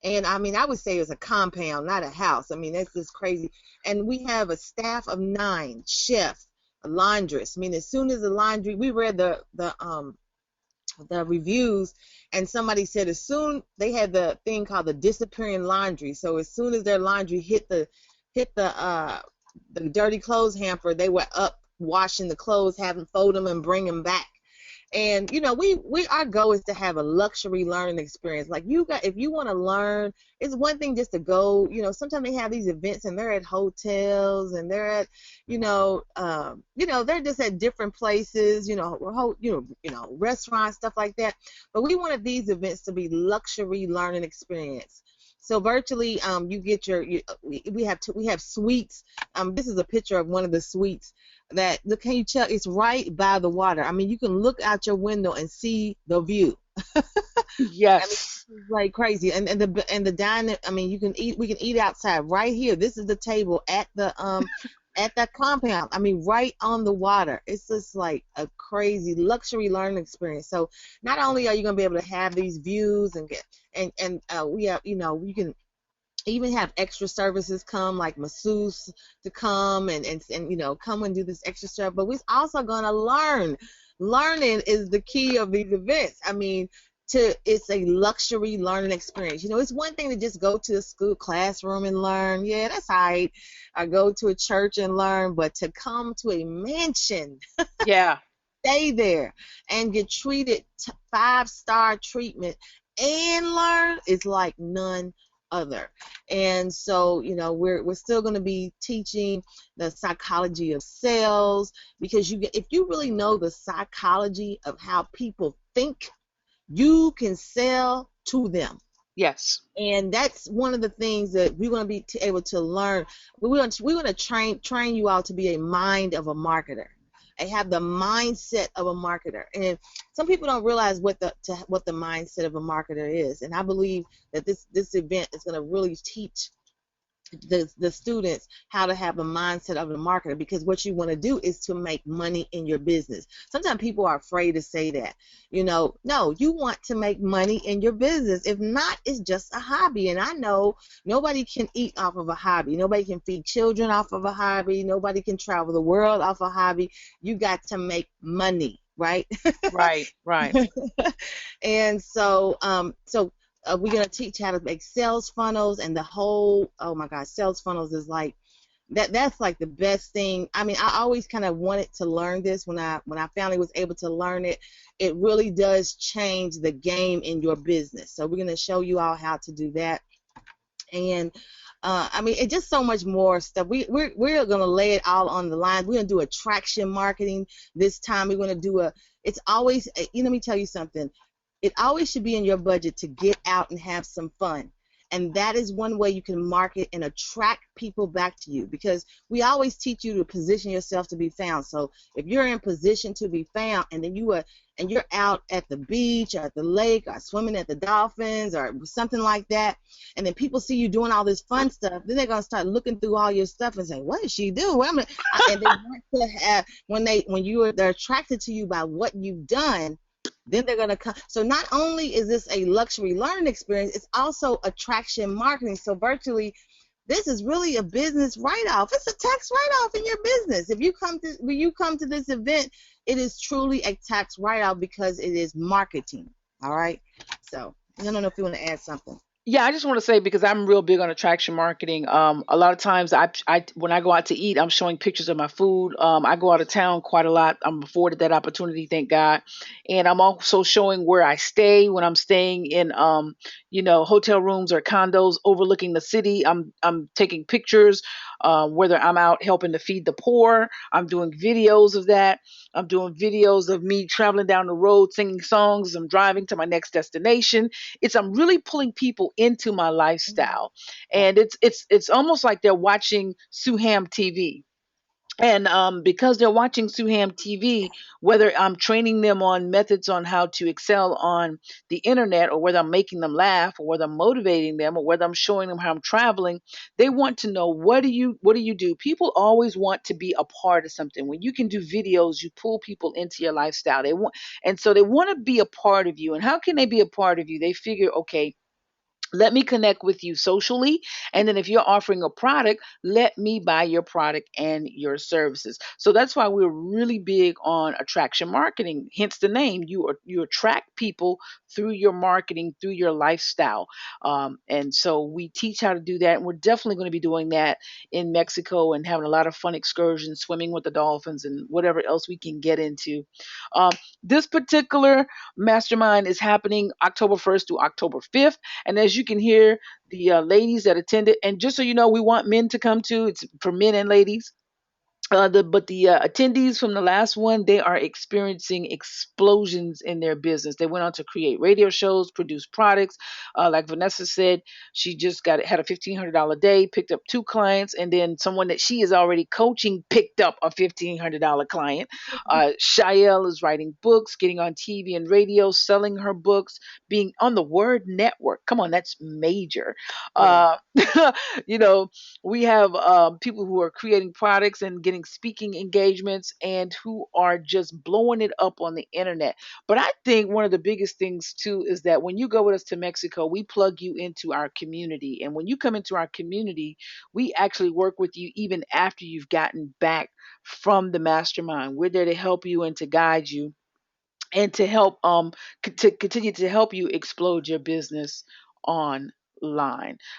And I mean, I would say it's a compound, not a house. I mean, that's just crazy. And we have a staff of 9, chef, a laundress. I mean, as soon as the laundry, we read the reviews, and somebody said as soon they had the thing called the disappearing laundry. So as soon as their laundry hit the dirty clothes hamper, they were up washing the clothes, having fold them and bring them back. And we our goal is to have a luxury learning experience. Like you got, if you want to learn, it's one thing just to go. Sometimes they have these events and they're at hotels and they're at, they're just at different places, restaurants, stuff like that. But we wanted these events to be luxury learning experience. So virtually, you get we have suites. This is a picture of one of the suites that look. Can you tell? It's right by the water. I mean, you can look out your window and see the view. I mean, Yes. it's like crazy. And the dining. I mean, you can eat. We can eat outside right here. This is the table at that compound. I mean, right on the water. It's just like a crazy luxury learning experience. So not only are you going to be able to have these views and get we have, you can even have extra services come, like masseuse to come and come and do this extra stuff. But we're also going to learn. Learning is the key of these events. I mean, it's a luxury learning experience. It's one thing to just go to a school classroom and learn. Yeah, that's all right. Or go to a church and learn. But to come to a mansion, Yeah. stay there, and get treated 5-star treatment and learn is like none other. And so, we're still going to be teaching the psychology of sales, because if you really know the psychology of how people think, you can sell to them. Yes. And that's one of the things that we're going to be able to learn. We're going to train you all to be a mind of a marketer. I have the mindset of a marketer, and some people don't realize what the mindset of a marketer is. And I believe that this event is going to really teach the students how to have a mindset of a marketer, because what you want to do is to make money in your business. Sometimes people are afraid to say that. No, you want to make money in your business. If not, it's just a hobby. And I know nobody can eat off of a hobby. Nobody can feed children off of a hobby. Nobody can travel the world off a hobby. You got to make money, right? Right. Right. And so we're going to teach how to make sales funnels, and the whole, oh my gosh, sales funnels is like that's like the best thing. I mean, I always kind of wanted to learn this. When I finally was able to learn it, it really does change the game in your business. So we're going to show you all how to do that. And I mean, it's just so much more stuff. We're going to lay it all on the line. We're going to do attraction marketing this time. We're going to do it's always, let me tell you something. It always should be in your budget to get out and have some fun. And that is one way you can market and attract people back to you, because we always teach you to position yourself to be found. So if you're in position to be found, and then you're out at the beach or at the lake or swimming at the dolphins or something like that, and then people see you doing all this fun stuff, then they're gonna start looking through all your stuff and say, "What does she do?" And they want to have they're attracted to you by what you've done. Then they're going to come. So not only is this a luxury learning experience, it's also attraction marketing. So virtually, this is really a business write-off. It's a tax write-off in your business. When you come to this event, it is truly a tax write-off because it is marketing. All right. So I don't know if you want to add something. Yeah, I just want to say, because I'm real big on attraction marketing. A lot of times, I when I go out to eat, I'm showing pictures of my food. I go out of town quite a lot. I'm afforded that opportunity, thank God. And I'm also showing where I stay when I'm staying in, hotel rooms or condos overlooking the city. I'm taking pictures, whether I'm out helping to feed the poor. I'm doing videos of that. I'm doing videos of me traveling down the road, singing songs as I'm driving to my next destination. I'm really pulling people into my lifestyle, and it's almost like they're watching Suham TV. And because they're watching Suham TV, whether I'm training them on methods on how to excel on the internet, or whether I'm making them laugh, or whether I'm motivating them, or whether I'm showing them how I'm traveling, they want to know, what do you do? People always want to be a part of something. When you can do videos, you pull people into your lifestyle. And so they want to be a part of you. And how can they be a part of you? They figure, okay, let me connect with you socially, and then if you're offering a product, let me buy your product and your services. So that's why we're really big on attraction marketing, hence the name. You attract people through your marketing, through your lifestyle. And so we teach how to do that, and we're definitely going to be doing that in Mexico, and having a lot of fun excursions, swimming with the dolphins, and whatever else we can get into. um, this particular mastermind is happening October 1st through October 5th. And as you can hear, the ladies that attended, and just so you know, we want men to come too. It's for men and ladies. The attendees from the last one, they are experiencing explosions in their business. They went on to create radio shows, produce products. Like Vanessa said, she just had a $1,500 day, picked up two clients, and then someone that she is already coaching picked up a $1,500 client. Shael is writing books, getting on TV and radio, selling her books, being on the Word Network. Come on, that's major. Yeah. Uh, you know, we have people who are creating products and getting speaking engagements, and who are just blowing it up on the internet. But I think one of the biggest things too is that when you go with us to Mexico, we plug you into our community. And when you come into our community, we actually work with you even after you've gotten back from the mastermind. We're there to help you and to guide you, and to help to continue to help you explode your business online.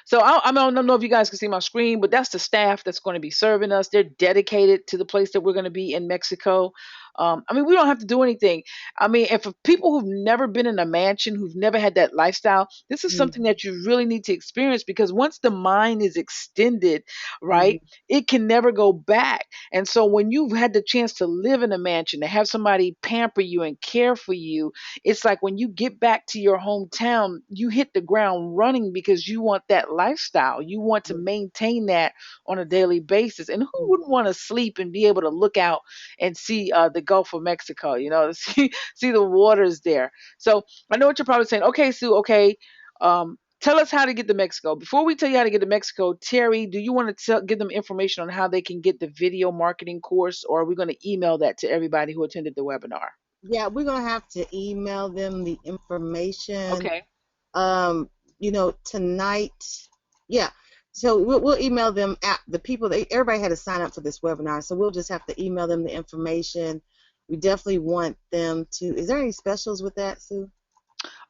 So I don't know if you guys can see my screen, but that's the staff that's going to be serving us. They're dedicated to the place that we're going to be in Mexico. I mean, we don't have to do anything. I mean, and for people who've never been in a mansion, who've never had that lifestyle, this is something Mhm. that you really need to experience, because once the mind is extended, right, Mhm. it can never go back. And so when you've had the chance to live in a mansion, to have somebody pamper you and care for you, it's like when you get back to your hometown, you hit the ground running, because you want that lifestyle. You want to Yeah. maintain that on a daily basis. And who Mhm. wouldn't want to sleep and be able to look out and see the Gulf of Mexico, see the waters there. So I know what you're probably saying. Okay, Sue, okay. Tell us how to get to Mexico. Before we tell you how to get to Mexico, Terry, do you want to give them information on how they can get the video marketing course, or are we going to email that to everybody who attended the webinar? Yeah, we're gonna have to email them the information. Okay. Tonight. Yeah. So we'll email them at the people. Everybody had to sign up for this webinar, so we'll just have to email them the information. We definitely want them to. Is there any specials with that, Sue?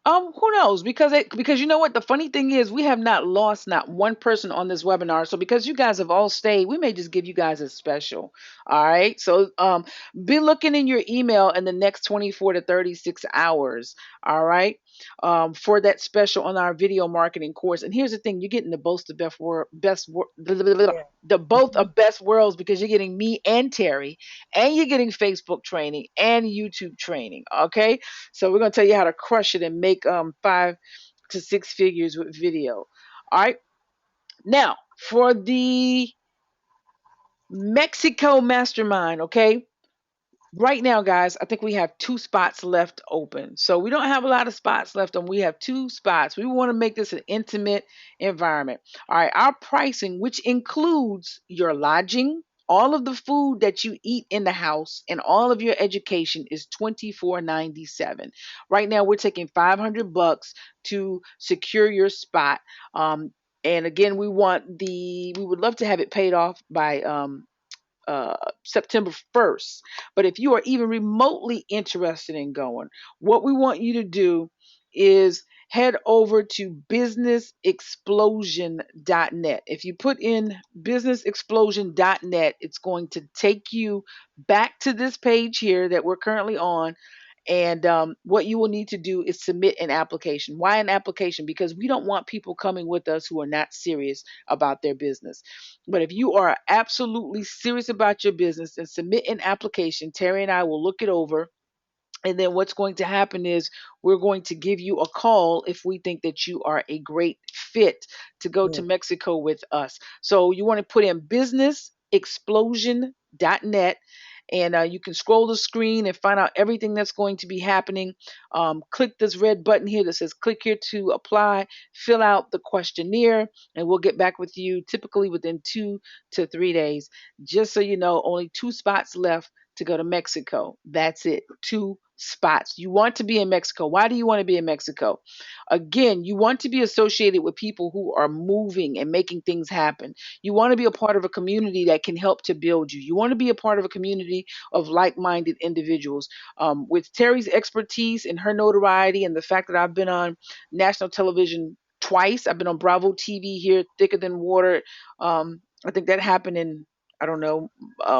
Who knows? Because you know what? The funny thing is, we have not lost not one person on this webinar. So because you guys have all stayed, we may just give you guys a special. All right. So be looking in your email in the next 24 to 36 hours. All right. For that special on our video marketing course. And here's the thing: you're getting the both the Yeah. the both of best worlds, because you're getting me and Terry, and you're getting Facebook training and YouTube training. Okay. So we're gonna tell you how to crush it and make 5 to 6 figures with video. All right. Now for the Mexico Mastermind, okay? Right now, guys, I think we have 2 spots left open. So we don't have a lot of spots left, and we have 2 spots. We want to make this an intimate environment. All right, our pricing, which includes your lodging, all of the food that you eat in the house, and all of your education, is $24.97. Right now, we're taking $500 to secure your spot. And again, we would love to have it paid off by September 1st. But if you are even remotely interested in going, what we want you to do is head over to businessexplosion.net. If you put in businessexplosion.net, it's going to take you back to this page here that we're currently on. And what you will need to do is submit an application. Why an application? Because we don't want people coming with us who are not serious about their business. But if you are absolutely serious about your business, and submit an application, Terry and I will look it over. And then what's going to happen is we're going to give you a call if we think that you are a great fit to go to Yeah. Mexico with us. So you want to put in business explosion.net, and you can scroll the screen and find out everything that's going to be happening. Click this red button here that says click here to apply, fill out the questionnaire, and we'll get back with you typically within 2 to 3 days. Just so you know, only 2 spots left to go to Mexico. That's it. 2 spots. You want to be in Mexico. Why do you want to be in Mexico? Again, you want to be associated with people who are moving and making things happen. You want to be a part of a community that can help to build you. You want to be a part of a community of like minded individuals. With Terry's expertise and her notoriety, and the fact that I've been on national television twice, I've been on Bravo TV here, Thicker Than Water. I think that happened in, I don't know,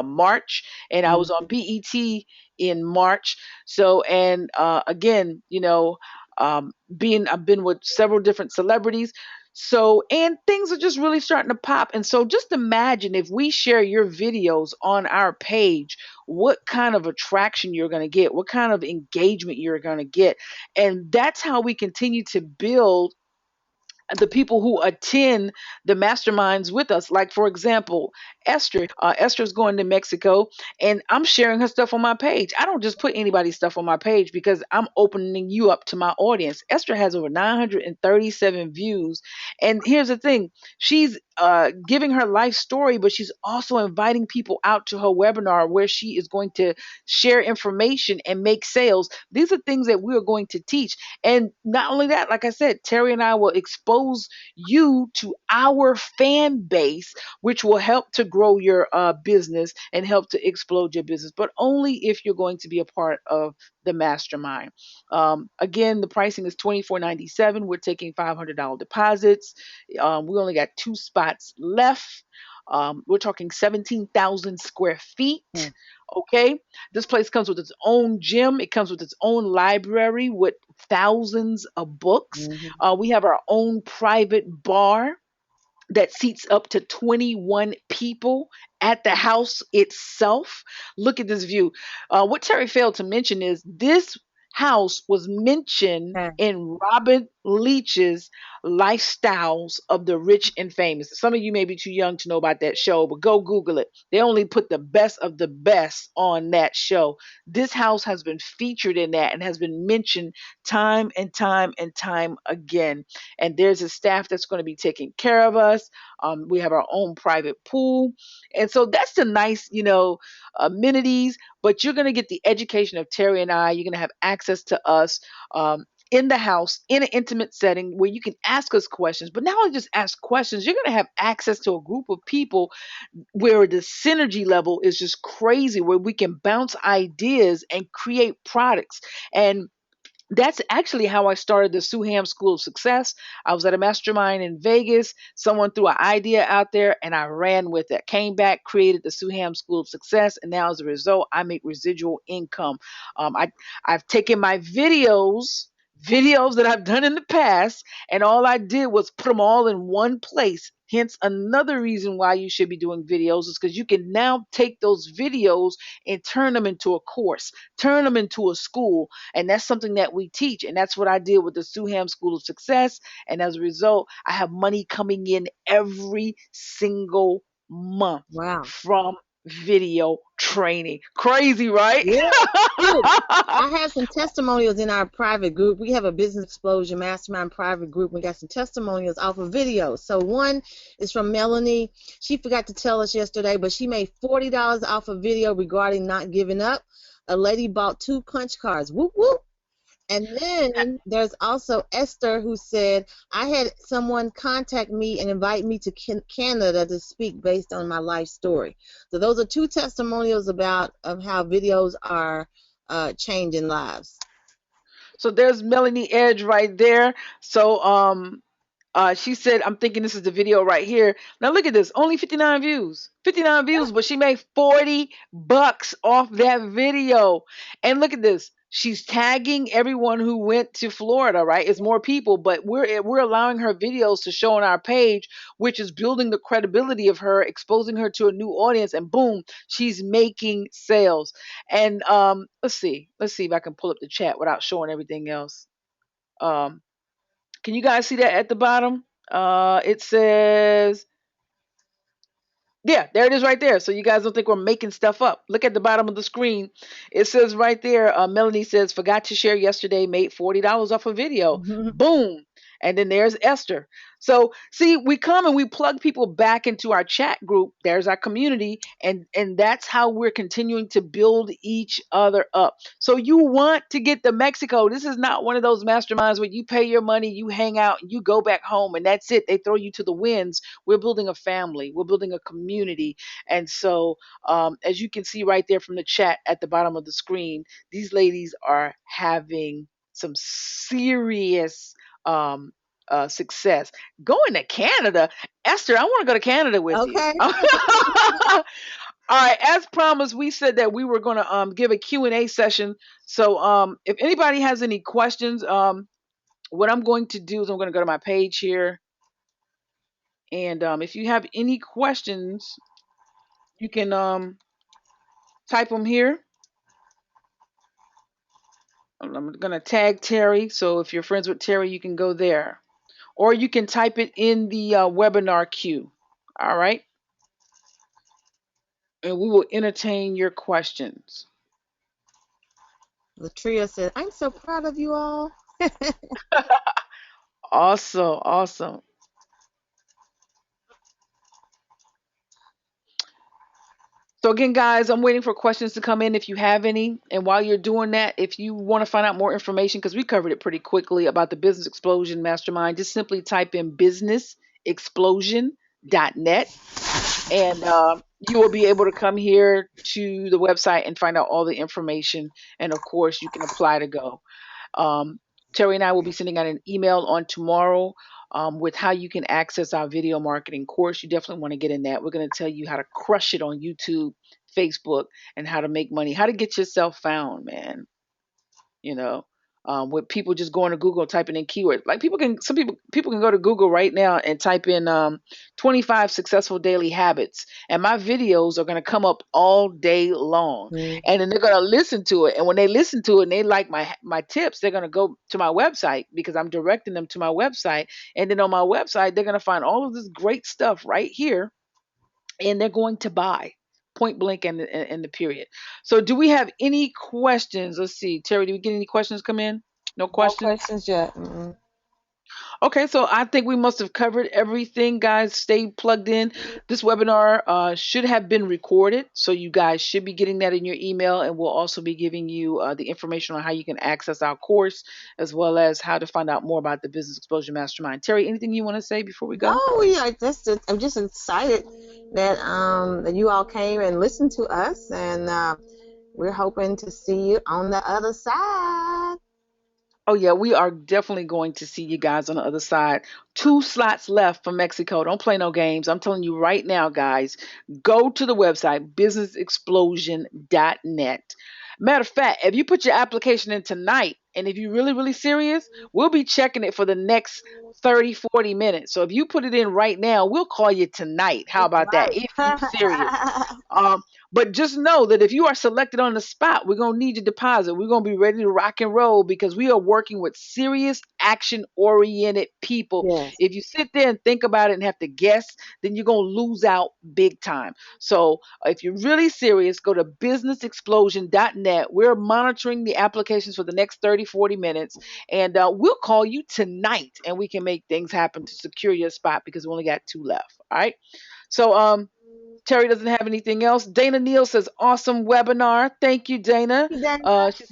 March, and I was on Mhm. BET in March. So, and again, being I've been with several different celebrities. So, and things are just really starting to pop. And so just imagine if we share your videos on our page, what kind of attraction you're going to get, what kind of engagement you're going to get. And that's how we continue to build the people who attend the masterminds with us. Like, for example, Esther. Esther's going to Mexico, and I'm sharing her stuff on my page. I don't just put anybody's stuff on my page because I'm opening you up to my audience. Esther has over 937 views. And here's the thing, she's giving her life story, but she's also inviting people out to her webinar where she is going to share information and make sales. These are things that we are going to teach. And not only that, like I said, Terry and I will expose you to our fan base, which will help to grow your business and help to explode your business, but only if you're going to be a part of the mastermind. Again, the pricing is $24.97. We're taking $500 deposits. We only got 2 spots left. We're talking 17,000 square feet. Hmm. Okay. This place comes with its own gym. It comes with its own library with thousands of books. Mhm. We have our own private bar that seats up to 21 people at the house itself. Look at this view. What Terry failed to mention is this house was mentioned Yeah. in Robin Leach's Lifestyles of the Rich and Famous. Some of you may be too young to know about that show, but go Google it. They only put the best of the best on that show. This house has been featured in that and has been mentioned time and time and time again. And there's a staff that's going to be taking care of us. We have our own private pool. And so that's the nice, amenities, but you're going to get the education of Terry and I. You're going to have access to us. In the house, in an intimate setting where you can ask us questions, but not only just ask questions, you're going to have access to a group of people where the synergy level is just crazy, where we can bounce ideas and create products. And that's actually how I started the Suham School of Success. I was at a mastermind in Vegas. Someone threw an idea out there and I ran with it. Came back, created the Suham School of Success, and now as a result, I make residual income. I've taken my videos that I've done in the past, and all I did was put them all in one place. Hence, another reason why you should be doing videos is because you can now take those videos and turn them into a course, turn them into a school, and that's something that we teach. And that's what I did with the Suham School of Success. And as a result, I have money coming in every single month Wow. from video training. Crazy, right? Yeah. Good. I have some testimonials in our private group. We have a business explosion mastermind private group. We got some testimonials off of videos. So one is from Melanie. She forgot to tell us yesterday, but she made $40 off a video regarding not giving up. A lady bought 2 punch cards. Whoop whoop. And then there's also Esther who said, I had someone contact me and invite me to Canada to speak based on my life story. So those are 2 testimonials about of how videos are changing lives. So there's Melanie Edge right there. So she said, I'm thinking this is the video right here. Now look at this, only 59 views. 59 views, but she made $40 off that video. And look at this. She's tagging everyone who went to Florida, right? It's more people, but we're allowing her videos to show on our page, which is building the credibility of her, exposing her to a new audience, and boom, she's making sales. And let's see if I can pull up the chat without showing everything else. Um, can you guys see that at the bottom? It says Yeah, there it is right there. So you guys don't think we're making stuff up. Look at the bottom of the screen. It says right there, Melanie says, forgot to share yesterday, made $40 off a video. Boom. And then there's Esther. So see, we come and we plug people back into our chat group. There's our community, and that's how we're continuing to build each other up. So you want to get to Mexico. This is not one of those masterminds where you pay your money, you hang out, and you go back home, and that's it. They throw you to the winds. We're building a family. We're building a community. And so, as you can see right there from the chat at the bottom of the screen, these ladies are having some serious success. Going to Canada, Esther, I want to go to Canada with you. Okay. All right, as promised, we said that we were going to give a Q&A session. So if anybody has any questions, what I'm going to do is I'm going to go to my page here. And if you have any questions, you can type them here. I'm going to tag Terry. So if you're friends with Terry, you can go there. Or you can type it in the webinar queue. All right. And we will entertain your questions. Latria said, I'm so proud of you all. Awesome. Awesome. So again, guys, I'm waiting for questions to come in if you have any. And while you're doing that, if you want to find out more information, because we covered it pretty quickly about the Business Explosion Mastermind, just simply type in businessexplosion.net, and you will be able to come here to the website and find out all the information. And of course, you can apply to go. Um, Terry and I will be sending out an email on tomorrow with how you can access our video marketing course. You definitely want to get in that. We're going to tell you how to crush it on YouTube, Facebook, and how to make money, how to get yourself found, man. You know, with people just going to Google typing in keywords. Like some people can go to Google right now and type in 25 successful daily habits, and my videos are going to come up all day long, Mm. and then they're going to listen to it. And when they listen to it and they like my tips, they're going to go to my website because I'm directing them to my website, and then on my website they're going to find all of this great stuff right here, and they're going to buy point blank and the period. So do we have any questions? Let's see. Terry, do we get any questions come in? No No questions? questions yet. Mm-mm. Okay, so I think we must have covered everything, guys. Stay plugged in. This webinar should have been recorded, so you guys should be getting that in your email, and we'll also be giving you the information on how you can access our course, as well as how to find out more about the Business Explosion Mastermind. Terry, anything you want to say before we go? No, yeah, I'm just excited that you all came and listened to us, and we're hoping to see you on the other side. Oh yeah, we are definitely going to see you guys on the other side. 2 slots left for Mexico. Don't play no games. I'm telling you right now, guys, go to the website businessexplosion.net. Matter of fact, if you put your application in tonight, and if you're really, really serious, we'll be checking it for the next 30, 40 minutes. So if you put it in right now, we'll call you tonight. How about that? Right. If you serious. Um, but just know that if you are selected on the spot, we're gonna need your deposit. We're gonna be ready to rock and roll because we are working with serious action-oriented people. Yes. If you sit there and think about it and have to guess, then you're gonna lose out big time. So if you're really serious, go to businessexplosion.net. We're monitoring the applications for the next 30, 40 minutes, and we'll call you tonight and we can make things happen to secure your spot because we only got 2 left. All right. So Terry doesn't have anything else. Dana Neal says, awesome webinar. Thank you, Dana. You done? She's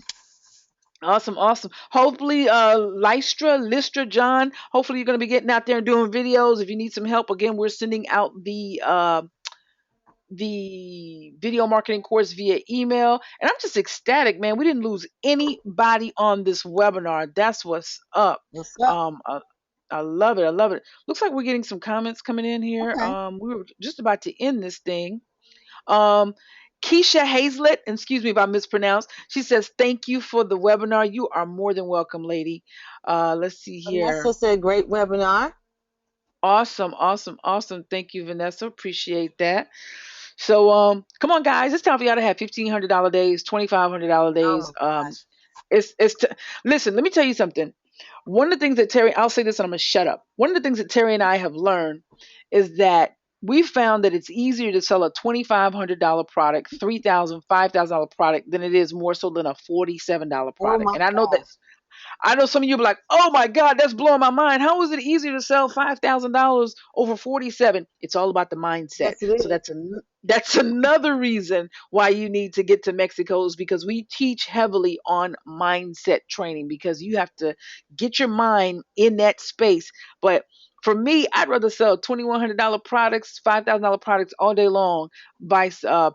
awesome, awesome. Hopefully, Lystra, John, hopefully you're going to be getting out there and doing videos. If you need some help, again, we're sending out the video marketing course via email. And I'm just ecstatic, man. We didn't lose anybody on this webinar. That's what's up. What's up? I love it. I love it. Looks like we're getting some comments coming in here. Okay. We were just about to end this thing. Um, Keisha Hazlett, and excuse me if I mispronounced, she says, thank you for the webinar. You are more than welcome, lady. Let's see here. Vanessa said, great webinar. Awesome, awesome, awesome. Thank you, Vanessa. Appreciate that. So come on guys, it's time for y'all to have $1,500 days, $2,500 Oh days. my gosh. It's listen, let me tell you something. One of the things that Terry, I'll say this and I'm gonna shut up. One of the things that Terry and I have learned is that we found that it's easier to sell a $2,500 product, $3,000, $5,000 product than it is more so than a $47 Oh product. my And I know God. that's I know some of you be like, "Oh my God, that's blowing my mind. How is it easier to sell $5,000 over 47?" It's all about the mindset. Yes, it So is. that's another reason why you need to get to Mexico, is because we teach heavily on mindset training, because you have to get your mind in that space. But for me, I'd rather sell $2,100 products, $5,000 products all day long by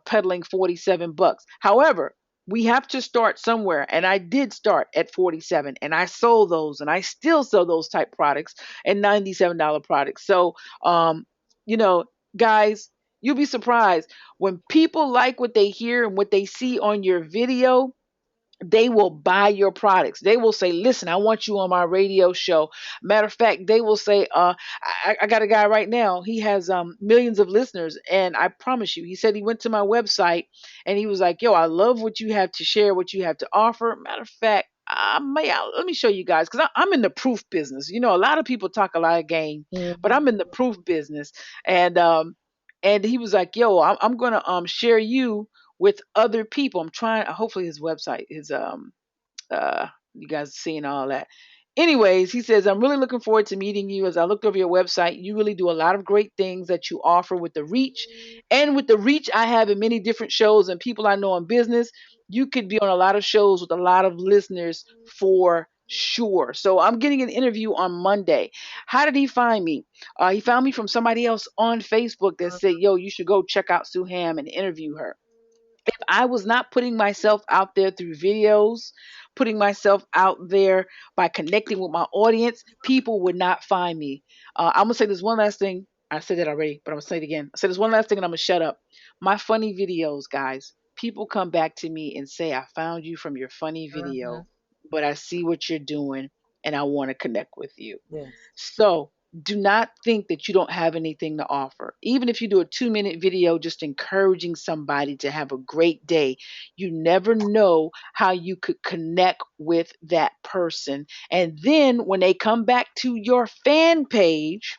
peddling 47 bucks. However, we have to start somewhere, and I did start at 47, and I sold those, and I still sell those type products and $97 products. So you know guys, you'll be surprised when people like what they hear and what they see on your video. They will buy your products. They will say, "Listen, I want you on my radio show." Matter of fact, they will say, I got a guy right now. He has millions of listeners, and I promise you, he said he went to my website and he was like, "Yo, I love what you have to share, what you have to offer." Matter of fact, let me show you guys, because I'm in the proof business. A lot of people talk a lot of game, but Hmm. I'm in the proof business. And he was like, "Yo, I'm gonna share you with other people." I'm trying. Hopefully, his website is you guys seeing all that. Anyways, he says, "I'm really looking forward to meeting you. As I looked over your website, you really do a lot of great things that you offer with the reach, and with the reach I have in many different shows and people I know in business. You could be on a lot of shows with a lot of listeners for sure." So I'm getting an interview on Monday. How did he find me? He found me from somebody else on Facebook that said, "Yo, you should go check out Sue Ham and interview her." If I was not putting myself out there through videos, putting myself out there by connecting with my audience, people would not find me. I'm gonna say this one last thing. I said that already, but I'm gonna say it again. I said this one last thing, and I'm gonna shut up. My funny videos, guys. People come back to me and say, "I found you from your funny Hmm. video, but I see what you're doing, and I want to connect with you." Yes. So do not think that you don't have anything to offer. Even if you do a 2-minute video just encouraging somebody to have a great day, you never know how you could connect with that person. And then when they come back to your fan page,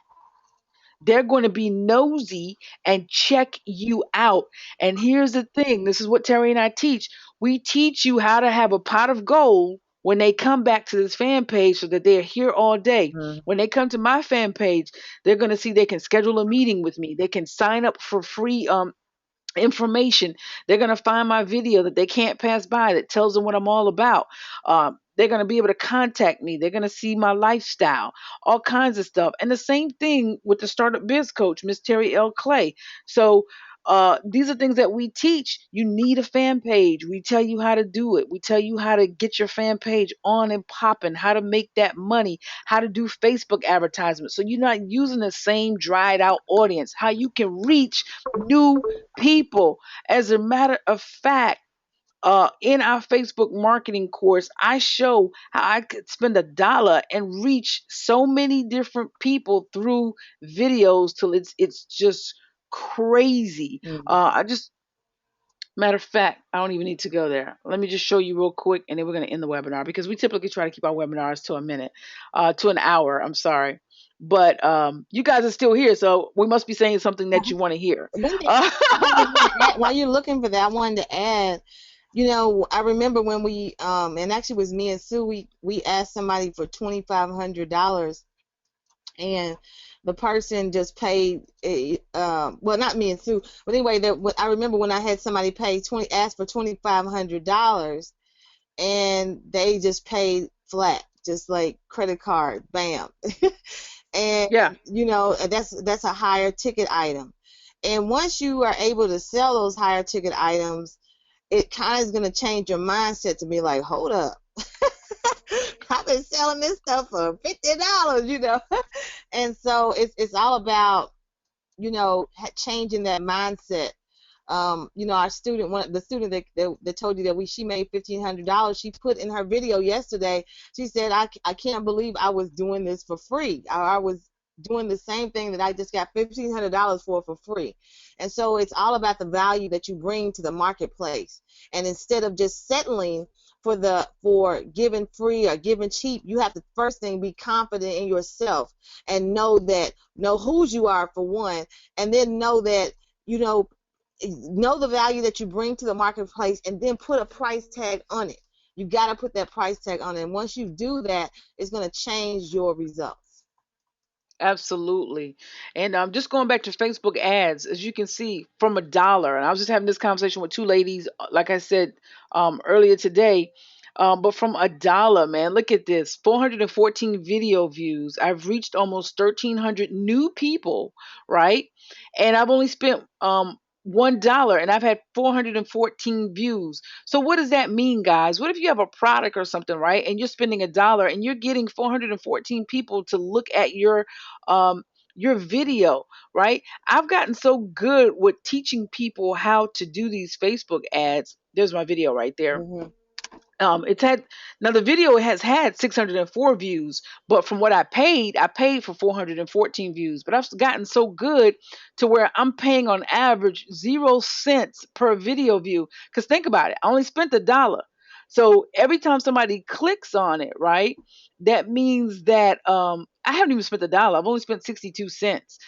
they're going to be nosy and check you out. And here's the thing, this is what Terry and I teach. We teach you how to have a pot of gold when they come back to this fan page, so that they're here all day. Hmm. When they come to my fan page, they're going to see they can schedule a meeting with me. They can sign up for free information. They're going to find my video that they can't pass by that tells them what I'm all about. They're going to be able to contact me. They're going to see my lifestyle, all kinds of stuff. And the same thing with the Startup Biz Coach, Miss Terry L. Clay. So these are things that we teach. You need a fan page. We tell you how to do it. We tell you how to get your fan page on and popping, how to make that money, how to do Facebook advertisements, so you're not using the same dried out audience, how you can reach new people. As a matter of fact, in our Facebook marketing course, I show how I could spend $1 and reach so many different people through videos till it's just crazy. Hmm. I just Matter of fact, I don't even need to go there. Let me just show you real quick, and then we're going to end the webinar, because we typically try to keep our webinars to a minute, to an hour. I'm sorry, but you guys are still here, so we must be saying something that you want to hear. One thing Uh, I just want to add, while you're looking for that, I wanted to add, I remember when we and actually it was me and Sue, we asked somebody for $2,500, and the person just paid well, not me and Sue, but anyway, I remember when I had somebody asked for $2,500, and they just paid flat, just like credit card, bam. And yeah, that's a higher ticket item. And once you are able to sell those higher ticket items, it kind of is going to change your mindset to be like, hold up. I've been selling this stuff for $50. And so it's all about, changing that mindset. Our student, the student that told you that she made $1,500, she put in her video yesterday, she said, I can't believe I was doing this for free. I was doing the same thing that I just got $1,500 for free. And so it's all about the value that you bring to the marketplace. And instead of just settling for giving free or giving cheap, you have to first thing be confident in yourself and know whose you are for one, and then know that you know the value that you bring to the marketplace, and then put a price tag on it. You got to put that price tag on it, and once you do that, it's going to change your results. Absolutely. And just going back to Facebook ads, as you can see, from a dollar. And I was just having this conversation with two ladies, like I said earlier today. But from a dollar, man, look at this 414 video views. I've reached almost 1,300 new people, right? And I've only spent $1 and I've had 414 views. So what does that mean, guys? What if you have a product or something, right? And you're spending $1 and you're getting 414 people to look at um, your video, right? I've gotten so good with teaching people how to do these Facebook ads. There's my video right there. Hmm. It's had now the video has had 604 views, but from what I paid for 414 views. But I've gotten so good to where I'm paying on average 0 cents per video view. Because think about it, I only spent $1. So every time somebody clicks on it, right, that means that I haven't even spent $1. I've only spent 62 cents.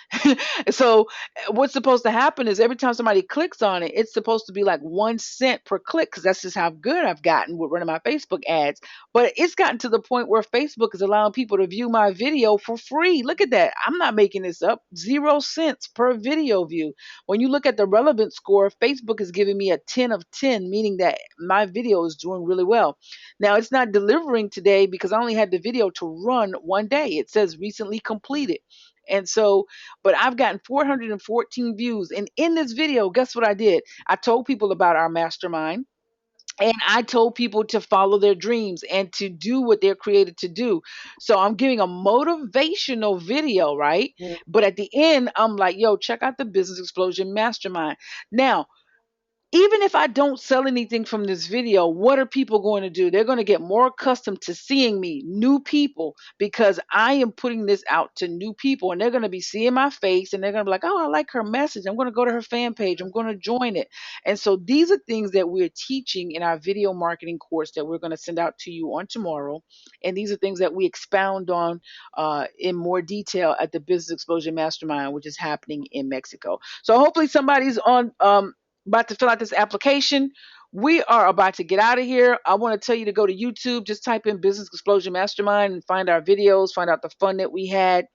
So what's supposed to happen is every time somebody clicks on it, it's supposed to be like 1 cent per click because that's just how good I've gotten with running my Facebook ads. But it's gotten to the point where Facebook is allowing people to view my video for free. Look at that. I'm not making this up. 0 cents per video view. When you look at the relevance score, Facebook is giving me a 10 of 10, meaning that my video is doing really well. Now, it's not delivering today because I only had the video to run one day. It says recently completed. And so, but I've gotten 414 views. And in this video, guess what I did? I told people about our mastermind. And I told people to follow their dreams and to do what they're created to do. So I'm giving a motivational video, right? But at the end, I'm like, yo, check out the Business Explosion Mastermind. Now, even if I don't sell anything from this video, what are people going to do? They're going to get more accustomed to seeing me, new people, because I am putting this out to new people and they're going to be seeing my face and they're going to be like, oh, I like her message. I'm going to go to her fan page. I'm going to join it. And so these are things that we're teaching in our video marketing course that we're going to send out to you on tomorrow. And these are things that we expound on in more detail at the Business Explosion Mastermind, which is happening in Mexico. So hopefully somebody's on. About to fill out this application. We are about to get out of here. I want to tell you to go to YouTube, just type in Business Explosion Mastermind and find our videos, find out the fun that we had.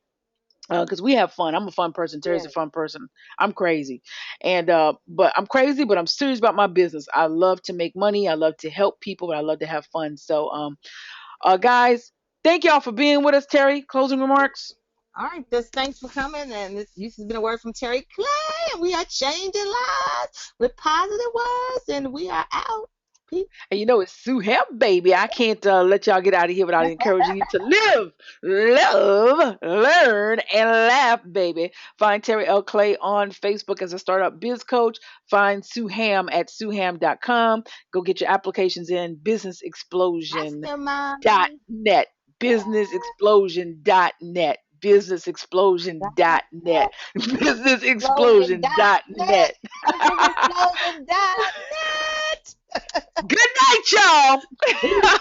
Because we have fun. I'm a fun person. Terry's a Yes. fun person. I'm crazy. And but I'm crazy, but I'm serious about my business. I love to make money. I love to help people, but I love to have fun. So guys, thank y'all for being with us. Terry, closing remarks. All right, this thanks for coming, and this has been a word from Terry Clay, and we are changing lives with positive words, and we are out. Peace. And you know it's Sue Hemp, baby. I can't let y'all get out of here without encouraging you to live, love, learn, and laugh, baby. Find Terry L. Clay on Facebook as a startup biz coach. Find Sue Ham at sueham.com. Go get your applications in Mastermind. businessexplosion.net. Businessexplosion.net. Businessexplosion.net. Explosion.net. Businessexplosion.net. Businessexplosion.net. Good night, y'all. Peace.